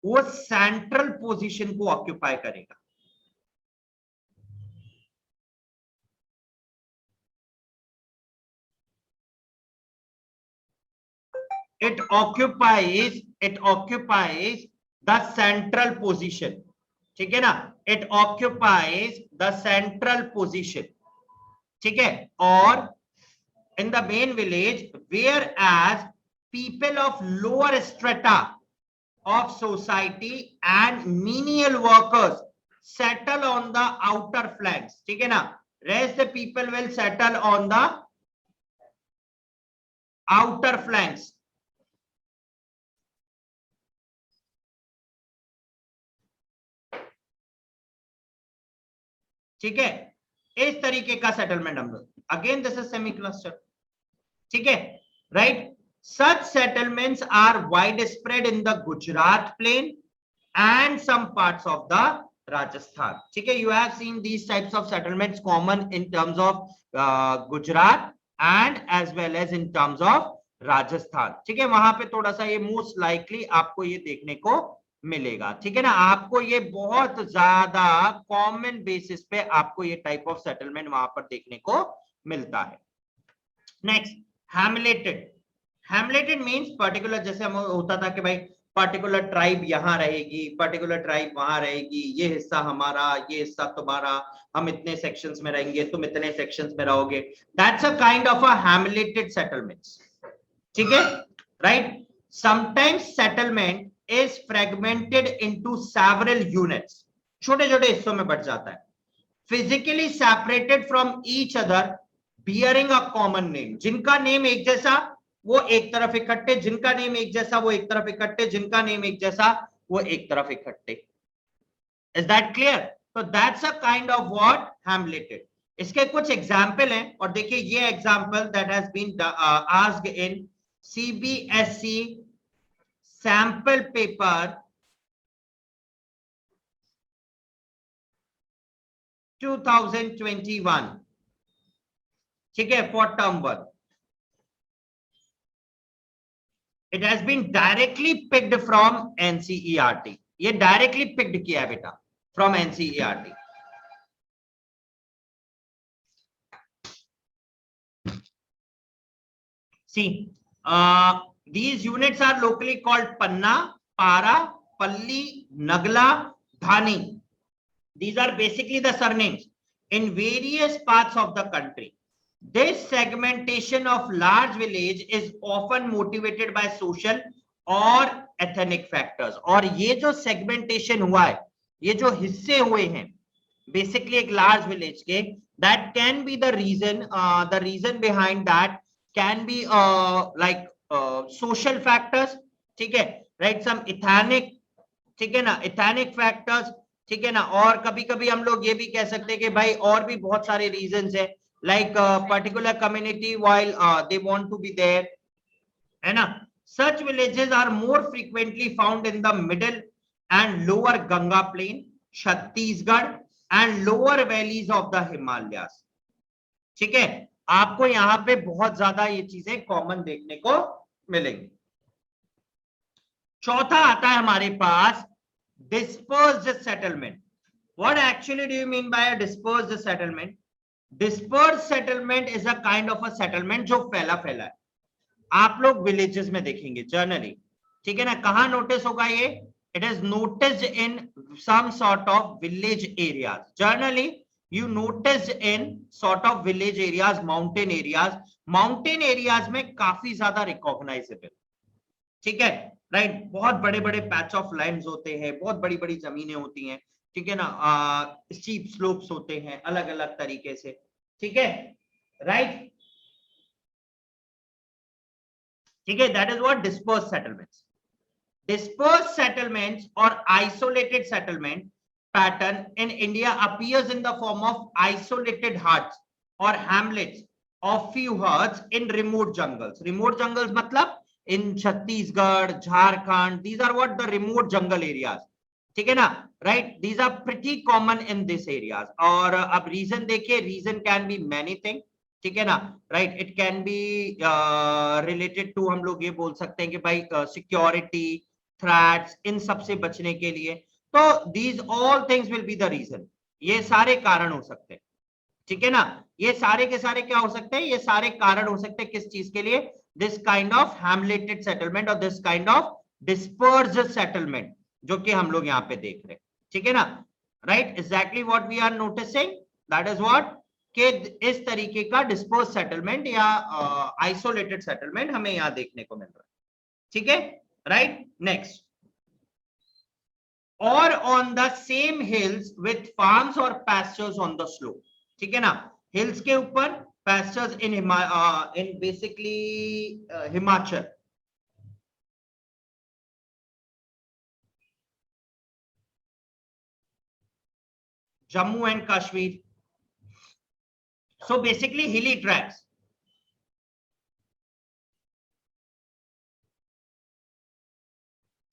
वो सेंट्रल पोजीशन को ऑक्यूपाई करेगा। it occupies the central position। ठीक है ना, it occupies the central position। ठीक है, और in the main village, whereas people of lower strata of society and menial workers settle on the outer flanks। ठीक है ना, rest the people will settle on the outer flanks। ठीक है, इस तरीके का सेटलमेंट हम लोग, again this is semi cluster. ठीक है, right. such settlements are widespread in the Gujarat plain and some parts of the Rajasthan। ठीक है, you have seen these types of settlements common in terms of Gujarat and as well as in terms of Rajasthan। ठीक है, वहां पे थोड़ा सा ये मोस्ट लाइकली आपको ये देखने को मिलेगा। ठीक है ना, आपको ये बहुत ज्यादा कॉमन बेसिस पे आपको ये टाइप ऑफ सेटलमेंट वहां पर देखने को मिलता है। नेक्स्ट, हैमलेटेड। हैमलेटेड मींस पर्टिकुलर, जैसे हम होता था कि भाई पर्टिकुलर ट्राइब यहां रहेगी, पर्टिकुलर ट्राइब वहां रहेगी, ये हिस्सा हमारा, ये हिस्सा तुम्हारा, हम इतने सेक्शंस में रहेंगे, तुम इतने सेक्शंस में रहोगे। That's a kind of a hamleted settlements. ठीक है, right. Sometimes settlement is fragmented into several units, छोटे छोटे हिस्सों में बढ़ जाता है, physically separated from each other bearing a common name। जिनका नेम एक जैसा वो एक तरफ इकट्ठे, जिनका नेम एक जैसा वो एक तरफ इकट्ठे, जिनका नेम एक जैसा वो एक तरफ इकट्ठे। Is that clear? So that's a kind of what? Hamleted। इसके कुछ एग्जाम्पल हैं और देखिए ये example that has been asked in CBSE sample paper 2021, ठीक है, for term 1. It has been directly picked from NCERT. ये डायरेक्टली पिक्ड किया है बेटा from NCERT. See, these units are locally called Panna, Para, Palli, Nagla, Dhani. These are basically the surnames in various parts of the country. This segmentation of large village is often motivated by social or ethnic factors. और ये जो segmentation हुआ है, ये जो हिस्से हुए हैं basically एक large village के, that can be the reason behind that can be like social factors, ठीक है, right, some ethnic, ठीक है ना, ethnic factors, ठीक है ना. और कभी कभी हम लोग ये भी कह सकते हैं कि भाई और भी बहुत सारे रीजंस है, like particular community while they want to be there, है ना. Such villages are more frequently found in the middle and lower Ganga plain, Chhattisgarh and lower valleys of the Himalayas. ठीक है, आपको यहाँ पे बहुत ज्यादा ये चीजें कॉमन देखने को मिलेंगी. चौथा आता है हमारे पास dispersed settlement. What actually do you mean by a dispersed settlement? Dispersed settlement is a kind of a settlement जो फैला फैला है. आप लोग विलेजेस में देखेंगे जनरली, ठीक है ना. कहां नोटिस होगा ये? It is noticed in some sort of village areas. Generally you noticed in sort of village areas, mountain areas में काफी ज्यादा रिकॉग्नाइजेबल, ठीक है, राइट. बहुत बड़े बड़े पैच ऑफ लैंड्स होते हैं, बहुत बड़ी बड़ी जमीनें होती हैं, ठीक है ना. स्टीप स्लोप्स होते हैं अलग अलग तरीके से, ठीक है, राइट, ठीक है. That is what dispersed settlements. Dispersed settlements or isolated settlement pattern in India appears in the form of isolated huts or hamlets of few huts in remote jungles. Remote jungles मतलब in Chhattisgarh, Jharkhand, these are what the remote jungle areas, ठीक है ना, right. These are pretty common in these areas. और अब reason देखिए, reason can be many things, ठीक है ना, right. It can be related to, हम लोग ये बोल सकते हैं कि भाई security थ्रेट्स, इन सब से बचने के लिए. तो these all things will be the reason. ये सारे कारण हो सकते हैं, ठीक है ना. ये सारे के सारे क्या हो सकते हैं? ये सारे कारण हो सकते हैं किस चीज के लिए? दिस काइंड ऑफ हैमलेटेड सेटलमेंट और this kind of dispersed settlement जो कि हम लोग यहाँ पे देख रहे हैं, ठीक है ना, right. Exactly what we are noticing, that is what, कि इस तरीके का डिस्पर्स्ड सेटलमेंट या आइसोलेटेड सेटलमेंट हमें यहाँ देखने को मिल रहा है, ठीक है, right. Next, or on the same hills with farms or pastures on the slope, ठीक है ना. hills के ऊपर, pastures in basically Himachal, Jammu and Kashmir. So basically hilly tracts,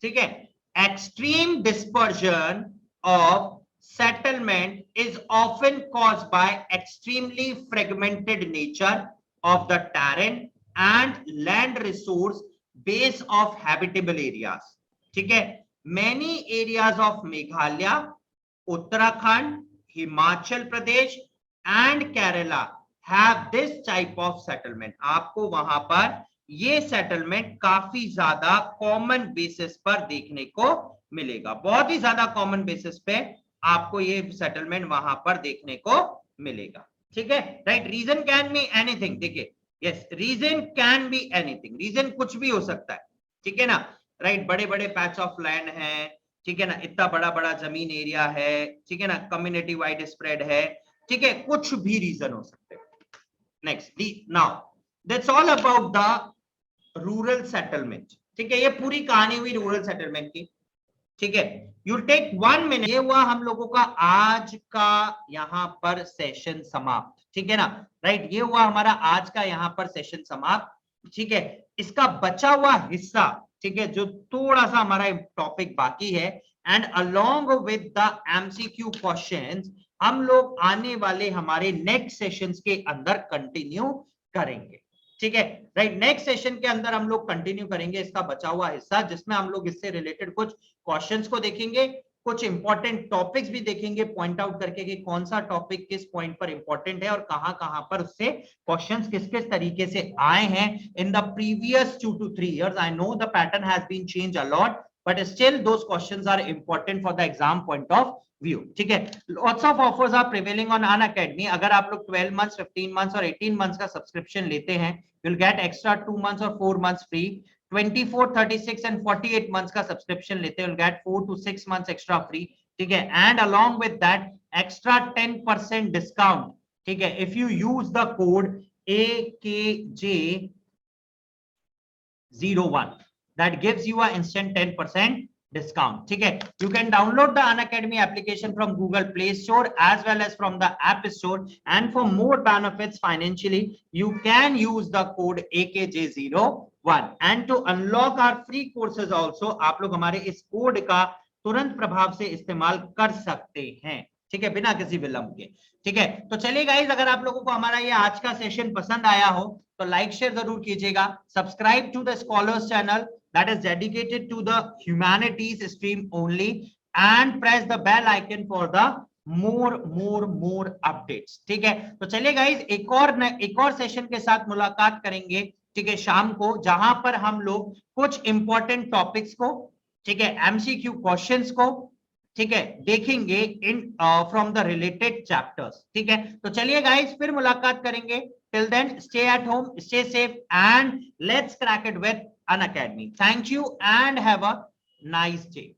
ठीक है. Extreme dispersion of settlement is often caused by extremely fragmented nature of the terrain and land resource base of habitable areas, ठीक है. Many areas of Meghalaya, Uttarakhand, Himachal Pradesh and Kerala have this type of settlement. आपको वहां पर ये सेटलमेंट काफी ज्यादा कॉमन बेसिस पर देखने को मिलेगा. बहुत ही ज्यादा कॉमन बेसिस पे आपको ये सेटलमेंट वहां पर देखने को मिलेगा, ठीक है, right. Reason can be anything, देखिए, yes, reason can be anything. Reason कुछ भी हो सकता है, ठीक है ना, राइट. बड़े बड़े पैच ऑफ लैंड है, ठीक है ना, इतना बड़ा बड़ा जमीन एरिया है, ठीक है ना, कम्युनिटी वाइड स्प्रेड है, ठीक है, कुछ भी रीजन हो सकते हैं. Next, now that's all about the rural settlement, ठीक है. ये पूरी कहानी हुई रूरल सेटलमेंट की. ठीक है, यू टेक 1 मिनट। ये हुआ हम लोगों का आज का यहाँ पर सेशन समाप्त, ठीक है ना, राइट, ये हुआ हमारा आज का यहाँ पर सेशन समाप्त, ठीक है। इसका बचा हुआ हिस्सा, ठीक है, जो थोड़ा सा हमारा टॉपिक बाकी है, and along with the MCQ questions हम लोग आने वाले हमारे नेक्स्ट सेशंस के अंदर कंटिन्यू करेंगे, ठीक है, राइट। नेक्स्ट सेशन के अंदर हम लोग कंटिन्यू करेंगे इसका बचा हुआ हिस्सा, जिसमें हम लोग इससे रिलेटेड कुछ क्वेश्चंस को देखेंगे, कुछ इंपॉर्टेंट टॉपिक्स भी देखेंगे, पॉइंट आउट करके कि कौन सा टॉपिक किस पॉइंट पर इंपॉर्टेंट है और कहां कहां पर उससे क्वेश्चंस किस किस तरीके से आए हैं in the previous 2 to 3 years. I know the pattern has been changed a lot, but still those questions are important for the exam point of view, ठीक है। Lots of offers are prevailing on Unacademy. अगर आप लोग 12 months, 15 months और 18 months का सब्सक्रिप्शन लेते हैं, you'll get extra 2 months और 4 months free. 24, 36 and 48 months का सब्सक्रिप्शन लेते हैं, you'll get 4 to 6 months extra free, ठीक है, and along with that extra 10% discount, ठीक है, if you use the code AKJ01, that gives you an instant 10% discount, ठीक है। You can download the Unacademy application from Google Play Store as well as from the App Store, and for more benefits financially you can use the code AKJ01, and to unlock our free courses also आप लोग हमारे इस कोड का तुरंत प्रभाव से इस्तेमाल कर सकते हैं, ठीक है, बिना किसी विलंब के, ठीक है। तो चलिए गाइस, अगर आप लोगों को हमारा ये आज का सेशन पसंद आया हो तो लाइक शेयर जरूर कीजिएगा, subscribe to the scholars channel that is dedicated to the humanities stream only, and press the bell icon for the more updates, ठीक है। तो चलिए गाइस, एक और सेशन के साथ मुलाकात करेंगे, ठीक है, शाम को, जहां पर हम लोग कुछ इंपॉर्टेंट टॉपिक्स को, ठीक है, एमसीक्यू क्वेश्चंस को, ठीक है, देखेंगे in from the related chapters, ठीक है। तो चलिए गाइस, फिर मुलाकात करेंगे, till then stay at home, stay safe, and let's crack it with Unacademy. Thank you and have a nice day.